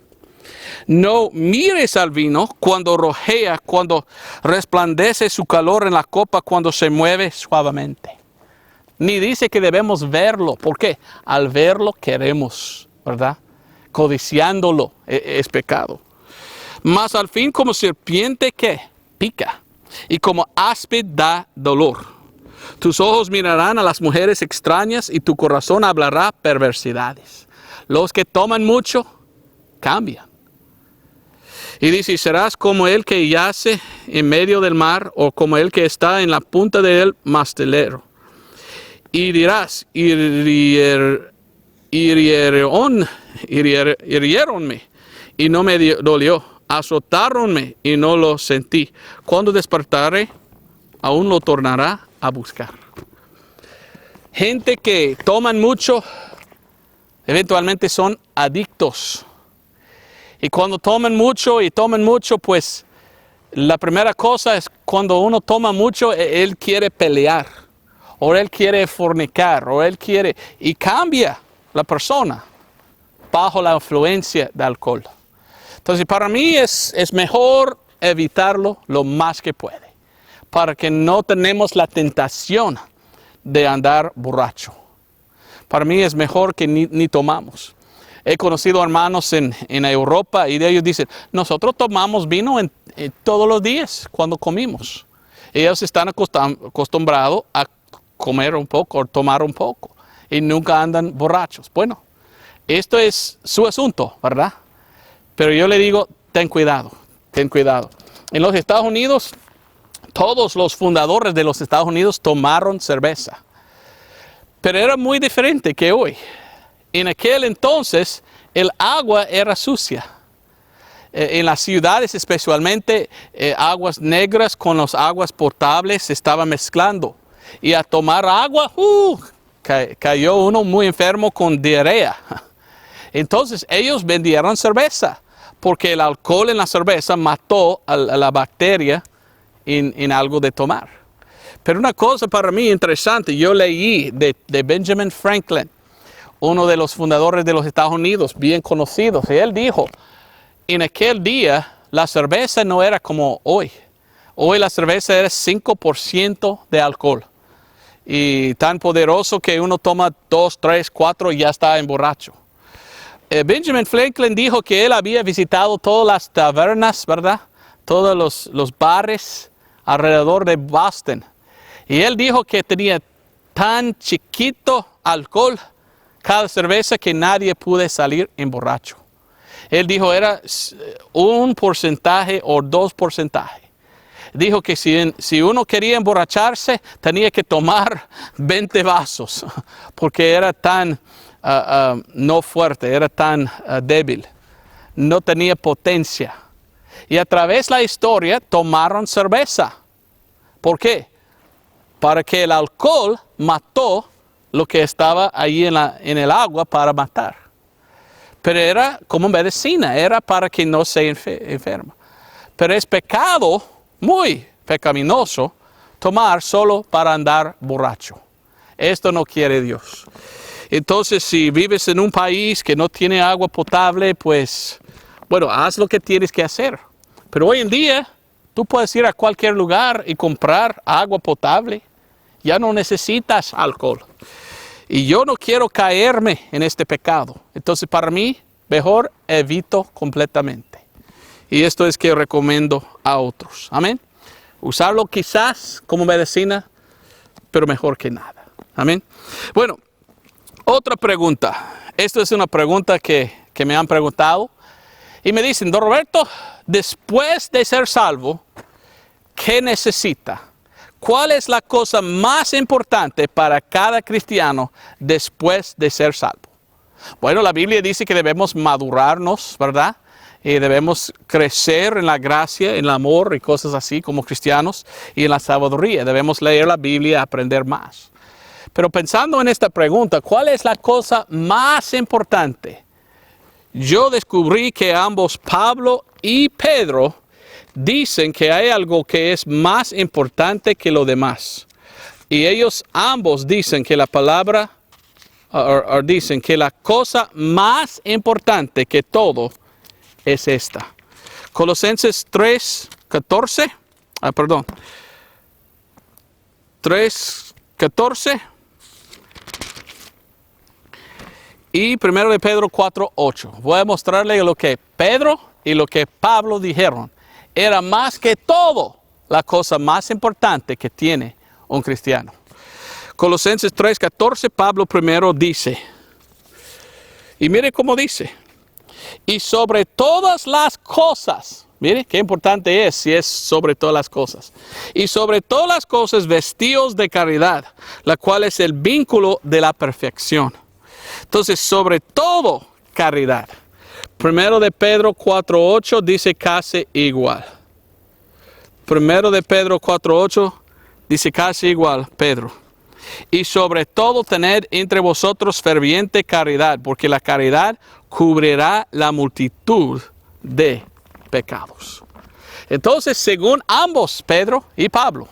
No mires al vino cuando rojea, cuando resplandece su calor en la copa, cuando se mueve suavemente. Ni dice que debemos verlo. ¿Por qué? Al verlo queremos, ¿verdad? Codiciándolo es pecado. Mas al fin como serpiente que pica y como áspid da dolor. Tus ojos mirarán a las mujeres extrañas y tu corazón hablará perversidades. Los que toman mucho cambian. Y dice, serás como el que yace en medio del mar o como el que está en la punta del mastelero. Y dirás, hirieronme y no me dolió. Azotáronme y no lo sentí. Cuando despertare, aún lo tornará a buscar. Gente que toman mucho, eventualmente son adictos. Y cuando toman mucho, pues la primera cosa es cuando uno toma mucho, él quiere pelear, o él quiere fornicar, o él quiere, y cambia la persona bajo la influencia de alcohol. Entonces, para mí es mejor evitarlo lo más que puede, para que no tenemos la tentación de andar borracho. Para mí es mejor que ni tomamos. He conocido hermanos en Europa y de ellos dicen, nosotros tomamos vino todos los días cuando comimos. Ellos están acostumbrados a comer un poco o tomar un poco y nunca andan borrachos. Bueno, esto es su asunto, ¿verdad? Pero yo le digo, ten cuidado, ten cuidado. En los Estados Unidos, todos los fundadores de los Estados Unidos tomaron cerveza. Pero era muy diferente que hoy. En aquel entonces, el agua era sucia. en las ciudades especialmente, aguas negras con las aguas potables se estaban mezclando. Y a tomar agua, cayó uno muy enfermo con diarrea. Entonces ellos vendieron cerveza, porque el alcohol en la cerveza mató a la bacteria en algo de tomar. Pero una cosa para mí interesante, yo leí de Benjamin Franklin, uno de los fundadores de los Estados Unidos, bien conocidos, y él dijo, en aquel día la cerveza no era como hoy. Hoy la cerveza era 5% de alcohol. Y tan poderoso que uno toma 2, 3, 4 y ya está emborracho. Benjamin Franklin dijo que él había visitado todas las tabernas, ¿verdad? Todos los bares alrededor de Boston. Y él dijo que tenía tan chiquito alcohol cada cerveza que nadie pudo salir emborracho. Él dijo era 1% o 2%. Dijo que si uno quería emborracharse, tenía que tomar 20 vasos, porque era tan no fuerte, era tan débil, no tenía potencia. Y a través de la historia tomaron cerveza. ¿Por qué? Para que el alcohol mató lo que estaba ahí en el agua para matar. Pero era como medicina, era para que no se enferma. Pero es pecado, muy pecaminoso, tomar solo para andar borracho. Esto no quiere Dios. Entonces, si vives en un país que no tiene agua potable, pues, bueno, haz lo que tienes que hacer. Pero hoy en día, tú puedes ir a cualquier lugar y comprar agua potable. Ya no necesitas alcohol. Y yo no quiero caerme en este pecado. Entonces, para mí, mejor evito completamente. Y esto es que recomiendo a otros. Amén. Usarlo quizás como medicina, pero mejor que nada. Amén. Bueno, otra pregunta. Esto es una pregunta que me han preguntado. Y me dicen, don Roberto, después de ser salvo, ¿qué necesita? ¿Cuál es la cosa más importante para cada cristiano después de ser salvo? Bueno, la Biblia dice que debemos madurarnos, ¿verdad? Y debemos crecer en la gracia, en el amor y cosas así como cristianos y en la sabiduría. Debemos leer la Biblia y aprender más. Pero pensando en esta pregunta, ¿cuál es la cosa más importante? Yo descubrí que ambos, Pablo y Pedro, dicen que hay algo que es más importante que lo demás. Y ellos ambos dicen que la palabra, dicen que la cosa más importante que todo es esta. Colosenses 3:14, 3:14 y 1 de Pedro 4:8. Voy a mostrarle lo que Pedro y lo que Pablo dijeron. Era más que todo la cosa más importante que tiene un cristiano. Colosenses 3:14, Pablo primero dice, y mire cómo dice, y sobre todas las cosas, mire qué importante es si es sobre todas las cosas, y sobre todas las cosas vestidos de caridad, la cual es el vínculo de la perfección. Entonces, sobre todo caridad. 1 de Pedro 4:8 dice casi igual. 1 de Pedro 4:8 dice casi igual, Pedro. Y sobre todo tened entre vosotros ferviente caridad, porque la caridad cubrirá la multitud de pecados. Entonces, según ambos, Pedro y Pablo,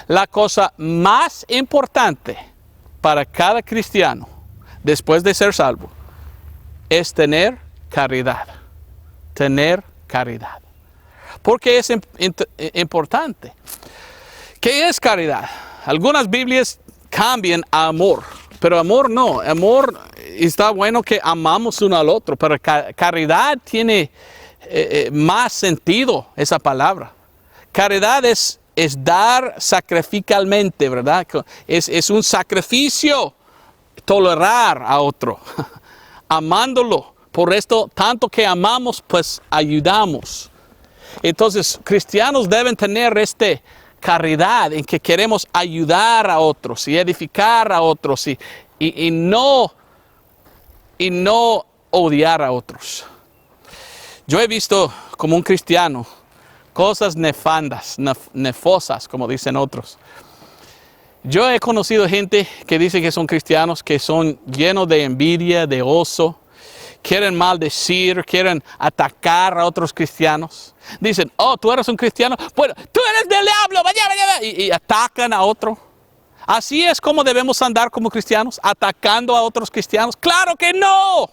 la cosa más importante para cada cristiano después de ser salvo es tener caridad. Tener caridad. Porque es importante. ¿Qué es caridad? Algunas Biblias cambian a amor, pero amor no. Amor está bueno que amamos uno al otro, pero caridad tiene más sentido esa palabra. Caridad es dar sacrificalmente, ¿verdad? Es un sacrificio, tolerar a otro, amándolo. Por esto, tanto que amamos, pues ayudamos. Entonces, cristianos deben tener caridad en que queremos ayudar a otros y edificar a otros y no odiar a otros. Yo he visto como un cristiano cosas nefandas, nefosas, como dicen otros. Yo he conocido gente que dice que son cristianos, que son llenos de envidia, de oso, quieren maldecir, quieren atacar a otros cristianos. Dicen, oh, tú eres un cristiano, bueno, tú eres del diablo, vaya, y atacan a otro. Así es como debemos andar como cristianos, atacando a otros cristianos. ¡Claro que no!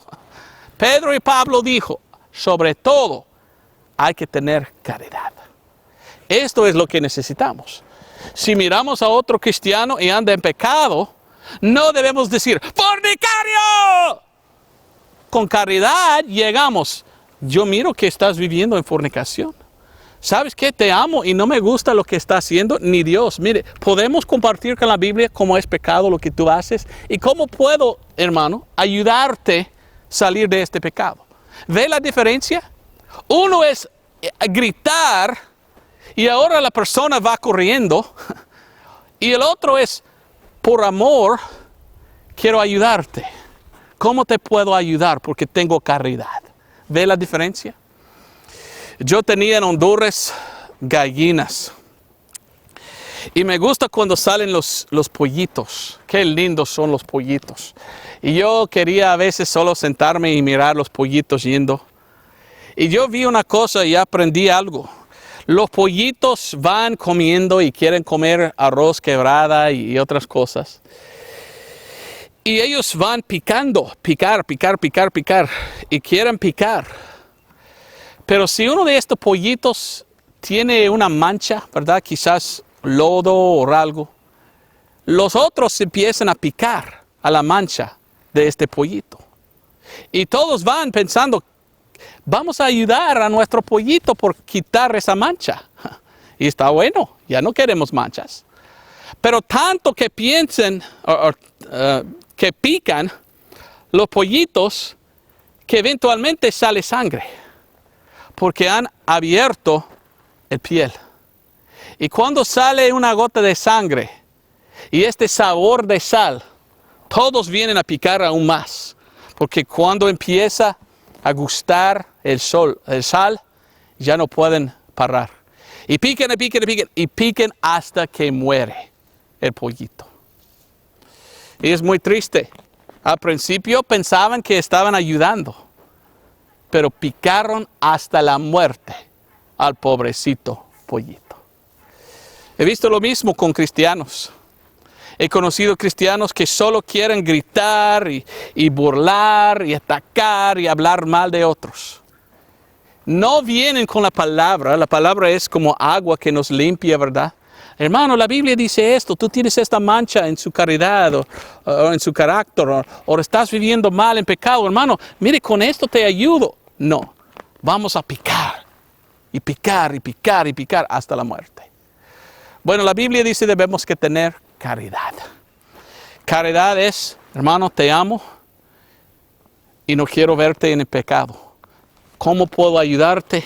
Pedro y Pablo dijo, sobre todo, hay que tener caridad. Esto es lo que necesitamos. Si miramos a otro cristiano y anda en pecado, no debemos decir, ¡fornicario! Con caridad llegamos. Yo miro que estás viviendo en fornicación. ¿Sabes qué? Te amo y no me gusta lo que está haciendo ni Dios. Mire, podemos compartir con la Biblia cómo es pecado lo que tú haces y cómo puedo, hermano, ayudarte a salir de este pecado. ¿Ve la diferencia? Uno es gritar y ahora la persona va corriendo y el otro es, por amor, quiero ayudarte. ¿Cómo te puedo ayudar? Porque tengo caridad. ¿Ve la diferencia? Yo tenía en Honduras gallinas. Y me gusta cuando salen los pollitos. Qué lindos son los pollitos. Y yo quería a veces solo sentarme y mirar los pollitos yendo. Y yo vi una cosa y aprendí algo. Los pollitos van comiendo y quieren comer arroz quebrada y otras cosas. Y ellos van picando, picar. Y quieren picar. Pero si uno de estos pollitos tiene una mancha, ¿verdad? Quizás lodo o algo. Los otros empiezan a picar a la mancha de este pollito. Y todos van pensando, vamos a ayudar a nuestro pollito por quitar esa mancha. Y está bueno, ya no queremos manchas. Pero tanto que piensen, que pican los pollitos, que eventualmente sale sangre. Porque han abierto el piel. Y cuando sale una gota de sangre y este sabor de sal, todos vienen a picar aún más. Porque cuando empieza a gustar el sal, ya no pueden parar. Y pican hasta que muere el pollito. Y es muy triste. Al principio pensaban que estaban ayudando, pero picaron hasta la muerte al pobrecito pollito. He visto lo mismo con cristianos. He conocido cristianos que solo quieren gritar y burlar y atacar y hablar mal de otros. No vienen con la palabra es como agua que nos limpia, ¿verdad? Hermano, la Biblia dice esto, tú tienes esta mancha en su caridad o en su carácter o estás viviendo mal en pecado. Hermano, mire, con esto te ayudo. No, vamos a picar y picar hasta la muerte. Bueno, la Biblia dice debemos que tener caridad. Caridad es, hermano, te amo y no quiero verte en el pecado. ¿Cómo puedo ayudarte?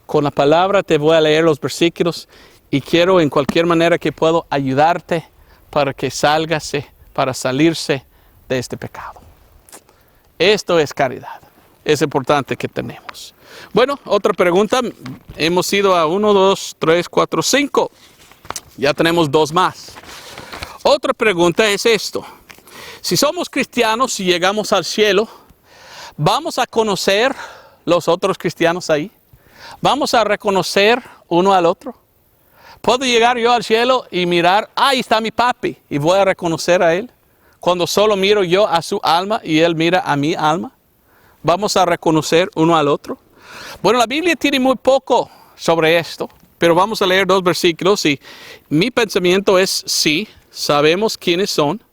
Con la palabra te voy a leer los versículos y quiero en cualquier manera que puedo ayudarte para que para salirse de este pecado. Esto es caridad. Es importante que tenemos. Bueno, otra pregunta. Hemos ido a 1, 2, 3, 4, 5. Ya tenemos 2 más. Otra pregunta es esto. Si somos cristianos y llegamos al cielo, ¿vamos a conocer los otros cristianos ahí? ¿Vamos a reconocer uno al otro? ¿Puedo llegar yo al cielo y mirar, ahí está mi papi, y voy a reconocer a él? Cuando solo miro yo a su alma y él mira a mi alma. ¿Vamos a reconocer uno al otro? Bueno, la Biblia tiene muy poco sobre esto, pero vamos a leer 2 versículos y mi pensamiento es sí, sabemos quiénes son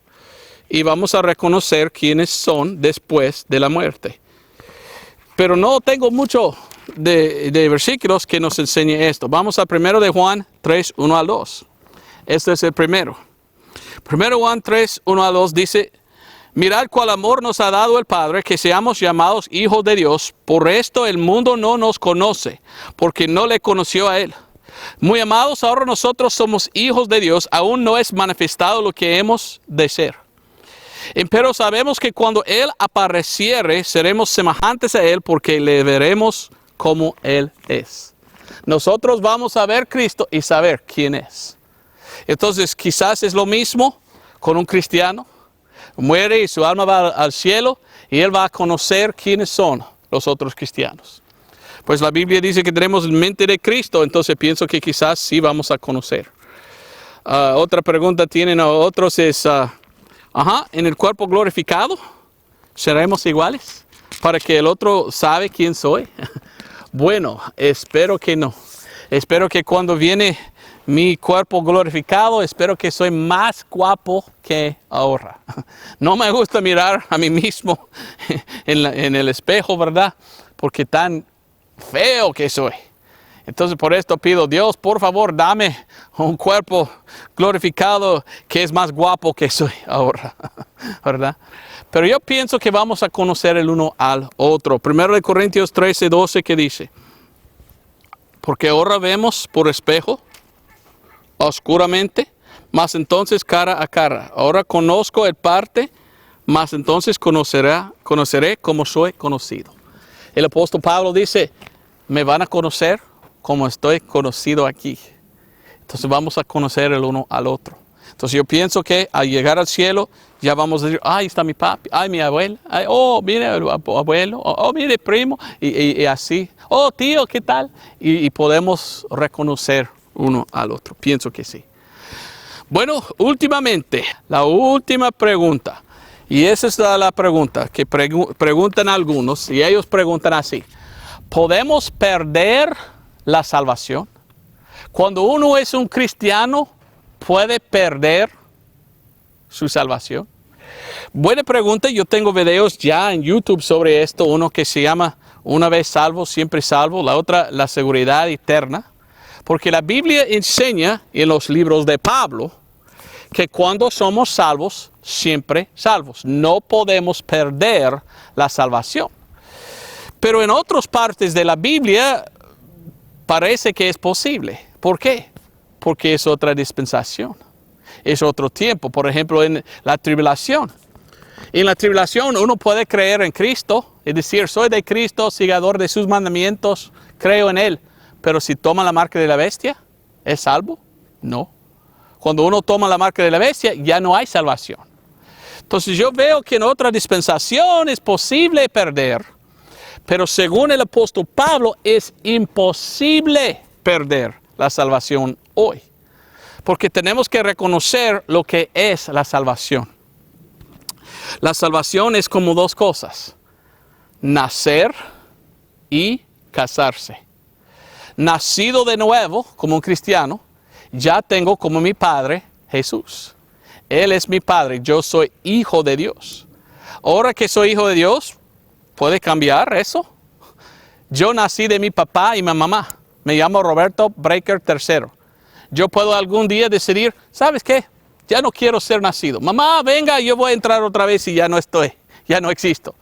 y vamos a reconocer quiénes son después de la muerte. Pero no tengo mucho de versículos que nos enseñe esto. Vamos a 1 de Juan 3, 1 al 2. Este es el primero. 1 Juan 3, 1 al 2 dice: mirad cuál amor nos ha dado el Padre, que seamos llamados hijos de Dios. Por esto el mundo no nos conoce, porque no le conoció a Él. Muy amados, ahora nosotros somos hijos de Dios, aún no es manifestado lo que hemos de ser. Pero sabemos que cuando Él apareciere, seremos semejantes a Él, porque le veremos como Él es. Nosotros vamos a ver a Cristo y saber quién es. Entonces quizás es lo mismo con un cristiano. Muere y su alma va al cielo y él va a conocer quiénes son los otros cristianos. Pues la Biblia dice que tenemos mente de Cristo, entonces pienso que quizás sí vamos a conocer. Otra pregunta tienen otros es, en el cuerpo glorificado, ¿seremos iguales? Para que el otro sabe quién soy. Bueno, espero que no. Espero que cuando viene mi cuerpo glorificado, espero que soy más guapo que ahora. No me gusta mirar a mí mismo en el espejo, ¿verdad? Porque tan feo que soy. Entonces por esto pido, Dios, por favor, dame un cuerpo glorificado que es más guapo que soy ahora, ¿verdad? Pero yo pienso que vamos a conocer el uno al otro. 1 Corintios 13:12 que dice, porque ahora vemos por espejo, oscuramente, mas entonces cara a cara. Ahora conozco en parte, mas entonces conoceré como soy conocido. El apóstol Pablo dice, me van a conocer como estoy conocido aquí. Entonces vamos a conocer el uno al otro. Entonces yo pienso que al llegar al cielo, ya vamos a decir, ahí está mi papi, ay mi abuela, ay, oh mire el abuelo, oh mire primo, y así, oh tío, ¿qué tal? Y podemos reconocer uno al otro, pienso que sí. Bueno, últimamente, la última pregunta, y esa es la pregunta que preguntan algunos, y ellos preguntan así, ¿podemos perder la salvación? Cuando uno es un cristiano, ¿puede perder su salvación? Buena pregunta, yo tengo videos ya en YouTube sobre esto, uno que se llama Una vez salvo, siempre salvo, la otra, la seguridad eterna. Porque la Biblia enseña en los libros de Pablo que cuando somos salvos, siempre salvos. No podemos perder la salvación. Pero en otras partes de la Biblia parece que es posible. ¿Por qué? Porque es otra dispensación. Es otro tiempo. Por ejemplo, en la tribulación. En la tribulación uno puede creer en Cristo y decir, soy de Cristo, seguidor de sus mandamientos, creo en Él. Pero si toma la marca de la bestia, ¿es salvo? No. Cuando uno toma la marca de la bestia, ya no hay salvación. Entonces yo veo que en otra dispensación es posible perder. Pero según el apóstol Pablo, es imposible perder la salvación hoy. Porque tenemos que reconocer lo que es la salvación. La salvación es como dos cosas. Nacer y casarse. Nacido de nuevo como un cristiano, ya tengo como mi Padre Jesús. Él es mi Padre, yo soy hijo de Dios. Ahora que soy hijo de Dios, ¿puede cambiar eso? Yo nací de mi papá y mi mamá. Me llamo Roberto Breaker III. Yo puedo algún día decidir, ¿sabes qué? Ya no quiero ser nacido. Mamá, venga, yo voy a entrar otra vez y ya no estoy, ya no existo.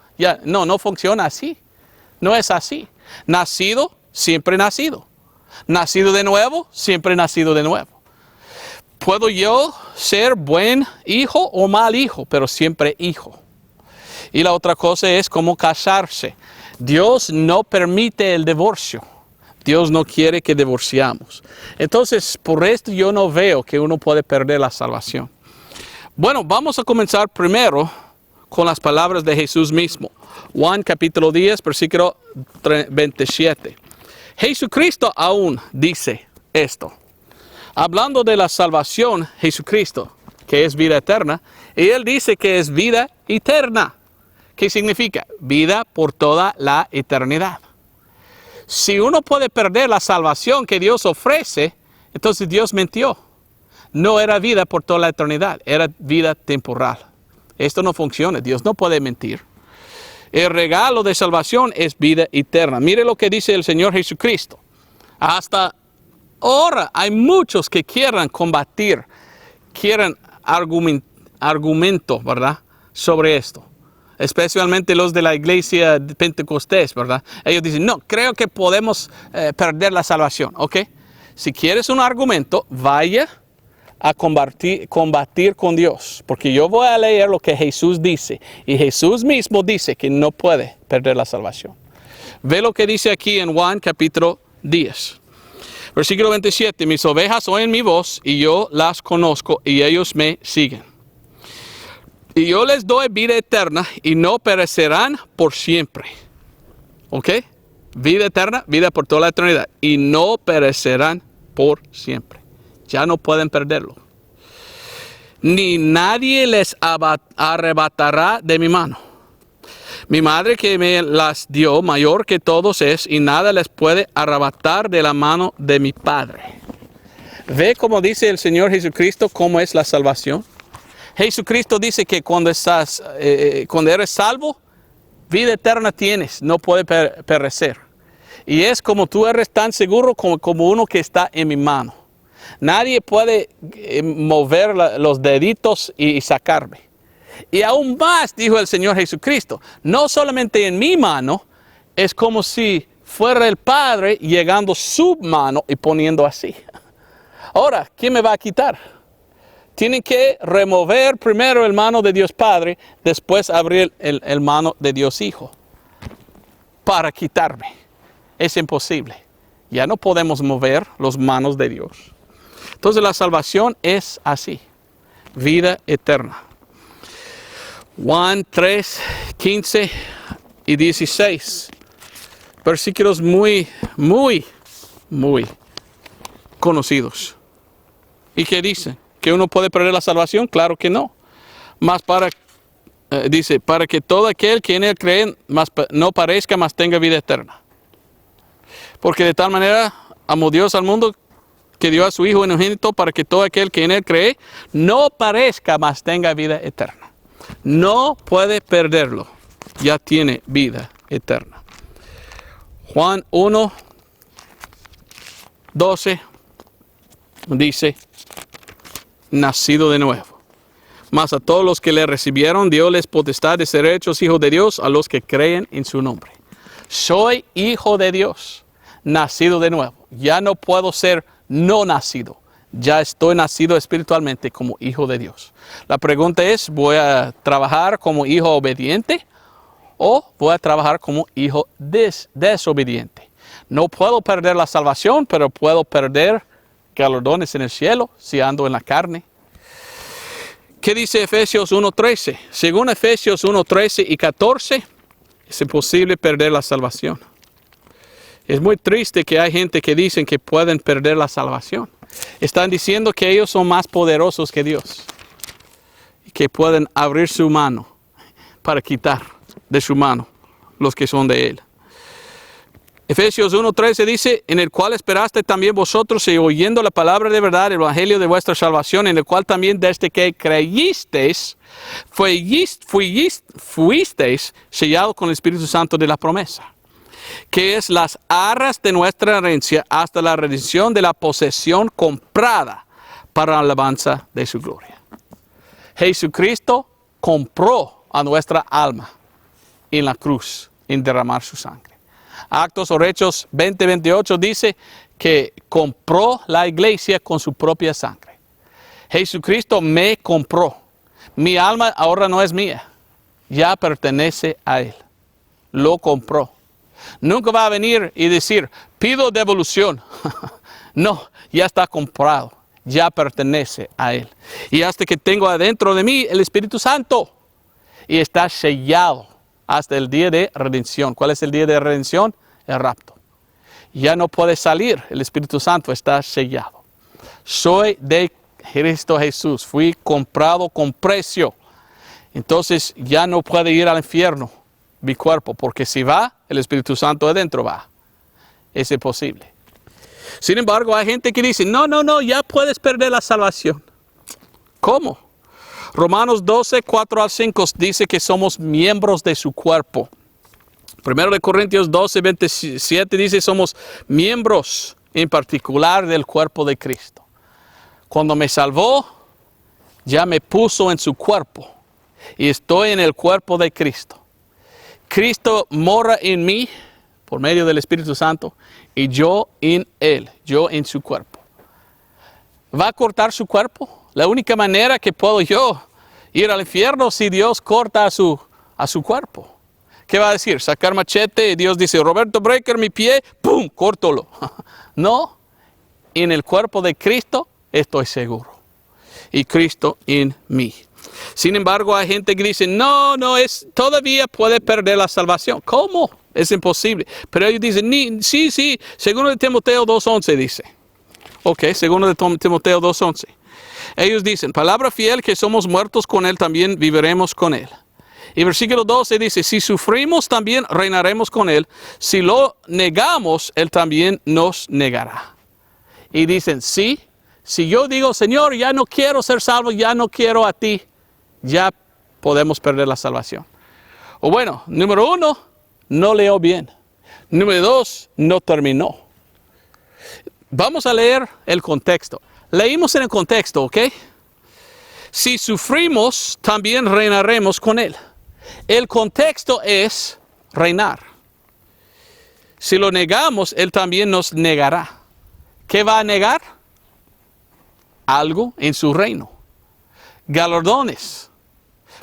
No funciona así. No es así. Nacido, siempre nacido. Nacido de nuevo, siempre nacido de nuevo. Puedo yo ser buen hijo o mal hijo, pero siempre hijo. Y la otra cosa es cómo casarse. Dios no permite el divorcio. Dios no quiere que divorciamos. Entonces, por esto yo no veo que uno puede perder la salvación. Bueno, vamos a comenzar primero con las palabras de Jesús mismo. Juan capítulo 10, versículo 27. Jesucristo aún dice esto. Hablando de la salvación, Jesucristo, que es vida eterna, y Él dice que es vida eterna. ¿Qué significa? Vida por toda la eternidad. Si uno puede perder la salvación que Dios ofrece, entonces Dios mintió. No era vida por toda la eternidad, era vida temporal. Esto no funciona, Dios no puede mentir. El regalo de salvación es vida eterna. Mire lo que dice el Señor Jesucristo. Hasta ahora hay muchos que quieran combatir, quieren argumento, ¿verdad? Sobre esto. Especialmente los de la iglesia de Pentecostés, ¿verdad? Ellos dicen, no, creo que podemos perder la salvación, ¿ok? Si quieres un argumento, vaya a combatir con Dios. Porque yo voy a leer lo que Jesús dice. Y Jesús mismo dice que no puede perder la salvación. Ve lo que dice aquí en Juan capítulo 10. Versículo 27. Mis ovejas oyen mi voz y yo las conozco y ellos me siguen. Y yo les doy vida eterna y no perecerán por siempre. ¿Ok? Vida eterna, vida por toda la eternidad. Y no perecerán por siempre. Ya no pueden perderlo. Ni nadie les arrebatará de mi mano. Mi madre que me las dio, mayor que todos es, y nada les puede arrebatar de la mano de mi Padre. Ve como dice el Señor Jesucristo, cómo es la salvación. Jesucristo dice que cuando eres salvo, vida eterna tienes, no puede perecer. Y es como tú eres tan seguro como uno que está en mi mano. Nadie puede mover los deditos y sacarme. Y aún más, dijo el Señor Jesucristo, no solamente en mi mano, es como si fuera el Padre llegando su mano y poniendo así. Ahora, ¿quién me va a quitar? Tienen que remover primero el mano de Dios Padre, después abrir el mano de Dios Hijo para quitarme. Es imposible. Ya no podemos mover las manos de Dios. Entonces la salvación es así. Vida eterna. Juan 3, 15 y 16. Versículos muy conocidos. ¿Y qué dice? ¿Que uno puede perder la salvación? Claro que no. Mas dice, para que todo aquel que en él cree no parezca, mas tenga vida eterna. Porque de tal manera amó Dios al mundo que dio a su Hijo unigénito para que todo aquel que en él cree no parezca, mas tenga vida eterna. No puede perderlo. Ya tiene vida eterna. Juan 1, 12 dice, nacido de nuevo. Mas a todos los que le recibieron, dióles potestad de ser hechos hijos de Dios, a los que creen en su nombre. Soy hijo de Dios, nacido de nuevo. Ya no puedo ser no nacido. Ya estoy nacido espiritualmente como hijo de Dios. La pregunta es, ¿voy a trabajar como hijo obediente o voy a trabajar como hijo desobediente? No puedo perder la salvación, pero puedo perder galardones en el cielo si ando en la carne. ¿Qué dice Efesios 1:13? Según Efesios 1:13 y 14, es imposible perder la salvación. Es muy triste que hay gente que dicen que pueden perder la salvación. Están diciendo que ellos son más poderosos que Dios y que pueden abrir su mano para quitar de su mano los que son de Él. Efesios 1:13 dice, en el cual esperaste también vosotros y oyendo la palabra de verdad, el evangelio de vuestra salvación, en el cual también desde que creísteis, fuisteis sellados con el Espíritu Santo de la promesa, que es las arras de nuestra herencia hasta la redención de la posesión comprada para la alabanza de su gloria. Jesucristo compró a nuestra alma en la cruz, en derramar su sangre. Actos o Hechos 20:28 dice que compró la iglesia con su propia sangre. Jesucristo me compró. Mi alma ahora no es mía, ya pertenece a Él. Lo compró. Nunca va a venir y decir, pido devolución. No, ya está comprado, ya pertenece a Él. Y hasta que tengo adentro de mí el Espíritu Santo y está sellado hasta el día de redención. ¿Cuál es el día de redención? El rapto. Ya no puede salir, el Espíritu Santo está sellado. Soy de Cristo Jesús, fui comprado con precio. Entonces ya no puede ir al infierno mi cuerpo, porque si va, el Espíritu Santo adentro va. Es imposible. Sin embargo, hay gente que dice, no, ya puedes perder la salvación. ¿Cómo? Romanos 12, 4 al 5 dice que somos miembros de su cuerpo. 1 Corintios 12, 27 dice somos miembros en particular del cuerpo de Cristo. Cuando me salvó, ya me puso en su cuerpo y estoy en el cuerpo de Cristo. Cristo mora en mí por medio del Espíritu Santo y yo en Él, yo en su cuerpo. ¿Va a cortar su cuerpo? La única manera que puedo yo ir al infierno si Dios corta a su cuerpo. ¿Qué va a decir? Sacar machete y Dios dice, Roberto Breaker, mi pie, ¡pum!, córtalo. No, en el cuerpo de Cristo estoy seguro. Y Cristo en mí. Sin embargo, hay gente que dice, no, todavía puede perder la salvación. ¿Cómo? Es imposible. Pero ellos dicen, sí, segundo de Timoteo 2:11 dice. Ok, segundo de Timoteo 2:11. Ellos dicen, palabra fiel que somos muertos con Él, también viviremos con Él. Y versículo 12 dice, si sufrimos también reinaremos con Él. Si lo negamos, Él también nos negará. Y dicen, sí, si yo digo, Señor, ya no quiero ser salvo, ya no quiero a ti, ya podemos perder la salvación. O bueno, número 1, no leo bien. Número 2, no terminó. Vamos a leer el contexto. Leímos en el contexto, ¿ok? Si sufrimos, también reinaremos con Él. El contexto es reinar. Si lo negamos, Él también nos negará. ¿Qué va a negar? Algo en su reino. Galardones.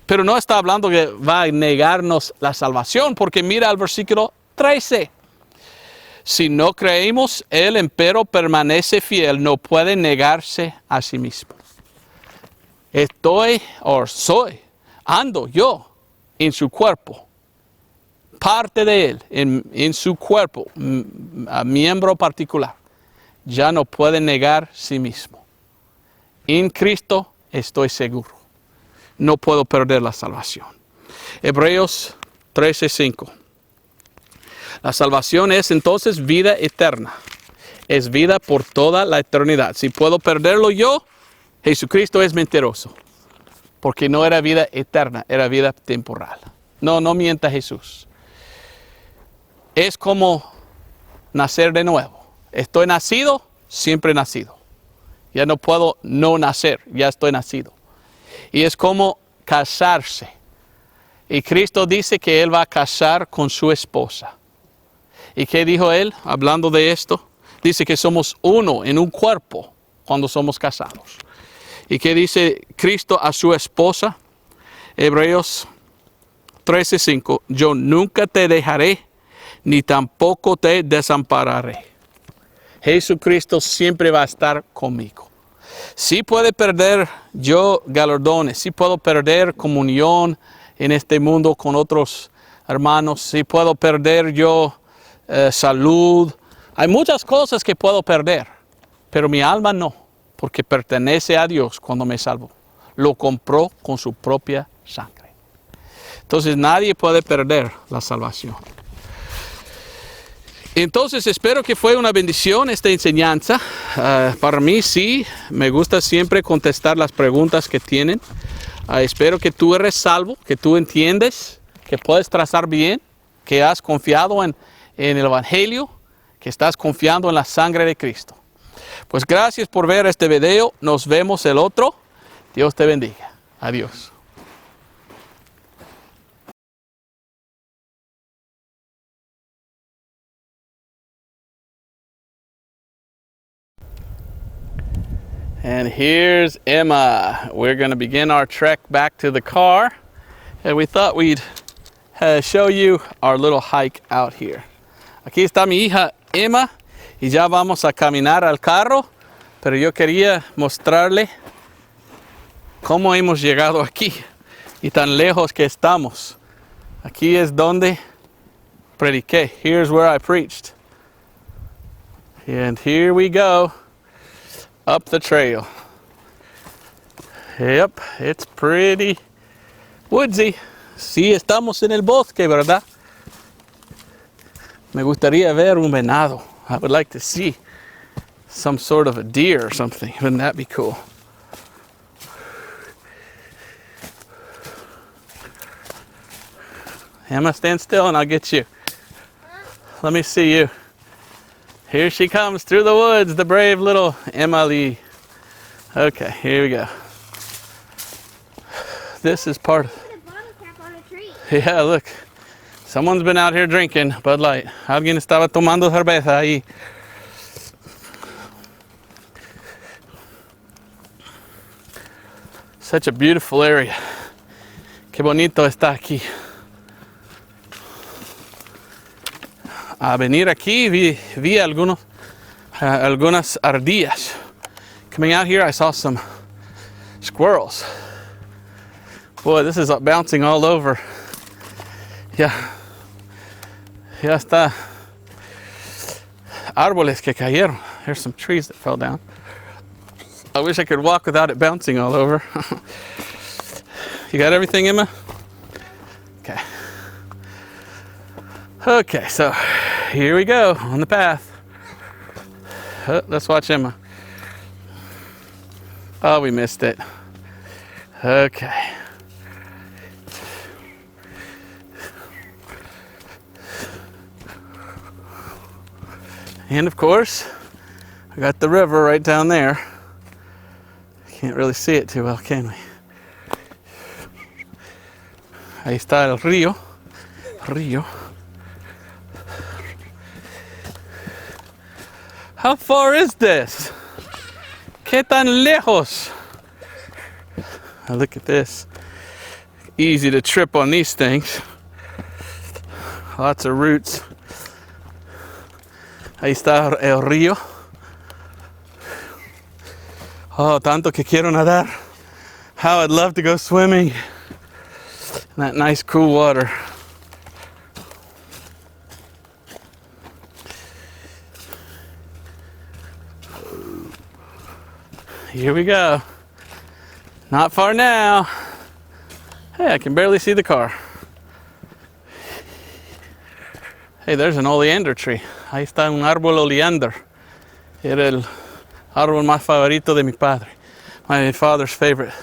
Pero no está hablando que va a negarnos la salvación, porque mira el versículo 13. Si no creemos, Él empero permanece fiel, no puede negarse a sí mismo. Ando yo en su cuerpo, parte de Él, en su cuerpo, miembro particular, ya no puede negar sí mismo. En Cristo estoy seguro. No puedo perder la salvación. Hebreos 13:5. La salvación es entonces vida eterna. Es vida por toda la eternidad. Si puedo perderlo yo, Jesucristo es mentiroso. Porque no era vida eterna, era vida temporal. No mienta Jesús. Es como nacer de nuevo. Estoy nacido, siempre nacido. Ya no puedo no nacer, ya estoy nacido. Y es como casarse. Y Cristo dice que Él va a casar con su esposa. ¿Y qué dijo Él hablando de esto? Dice que somos uno en un cuerpo cuando somos casados. ¿Y qué dice Cristo a su esposa? Hebreos 13:5. Yo nunca te dejaré, ni tampoco te desampararé. Jesucristo siempre va a estar conmigo. Sí puede perder yo galardones, sí puedo perder comunión en este mundo con otros hermanos, sí puedo perder yo salud. Hay muchas cosas que puedo perder, pero mi alma no, porque pertenece a Dios cuando me salvó. Lo compró con su propia sangre. Entonces nadie puede perder la salvación. Entonces espero que fue una bendición esta enseñanza. Para mí sí, me gusta siempre contestar las preguntas que tienen. Espero que tú eres salvo, que tú entiendes, que puedes trazar bien, que has confiado en el Evangelio, que estás confiando en la sangre de Cristo. Pues gracias por ver este video. Nos vemos el otro. Dios te bendiga. Adiós. And here's Emma. We're going to begin our trek back to the car. And we thought we'd show you our little hike out here. Aquí está mi hija Emma y ya vamos a caminar al carro. Pero yo quería mostrarle cómo hemos llegado aquí y tan lejos que estamos. Aquí es donde prediqué. Here's where I preached. And here we go. Up the trail. Yep, it's pretty woodsy. Sí, estamos en el bosque, ¿verdad? Me gustaría ver un venado. I would like to see some sort of a deer or something. Wouldn't that be cool? Emma, stand still and I'll get you. Let me see you. Here she comes through the woods, the brave little Emma Lee. Okay, here we go. This is part of... Put a bottle cap on a tree. Yeah, look. Someone's been out here drinking Bud Light. Alguien estaba tomando cerveza ahí. Such a beautiful area. Qué bonito está aquí. a venir aquí, vi algunas ardillas. Coming out here, I saw some squirrels. Boy, this is bouncing all over. Ya está. Árboles que cayeron. There's some trees that fell down. I wish I could walk without it bouncing all over. You got everything, Emma? Okay. Okay, so here we go on the path. Let's watch Emma. Oh, we missed it. Okay. And of course, I got the river right down there. Can't really see it too well, can we? Ahí está el río. How far is this? ¿Qué tan lejos? Now look at this. Easy to trip on these things. Lots of roots. Ahí está el río. Oh, tanto que quiero nadar. How I'd love to go swimming in that nice cool water. Here we go. Not far now. Hey, I can barely see the car. Hey, there's an oleander tree. Ahí está un árbol oleander. Era el árbol más favorito de mi padre. My father's favorite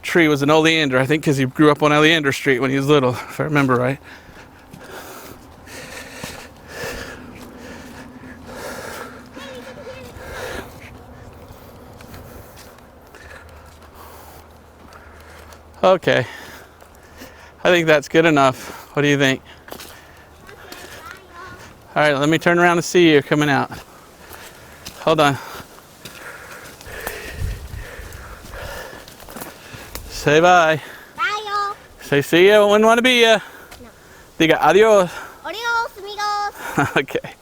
tree was an oleander. I think because he grew up on Oleander Street when he was little, if I remember right. Okay. I think that's good enough. What do you think? All right, let me turn around and see you coming out. Hold on. Say bye. Bye, y'all. Say see ya when want to be ya. No. Diga adios. Adios, amigos. Okay.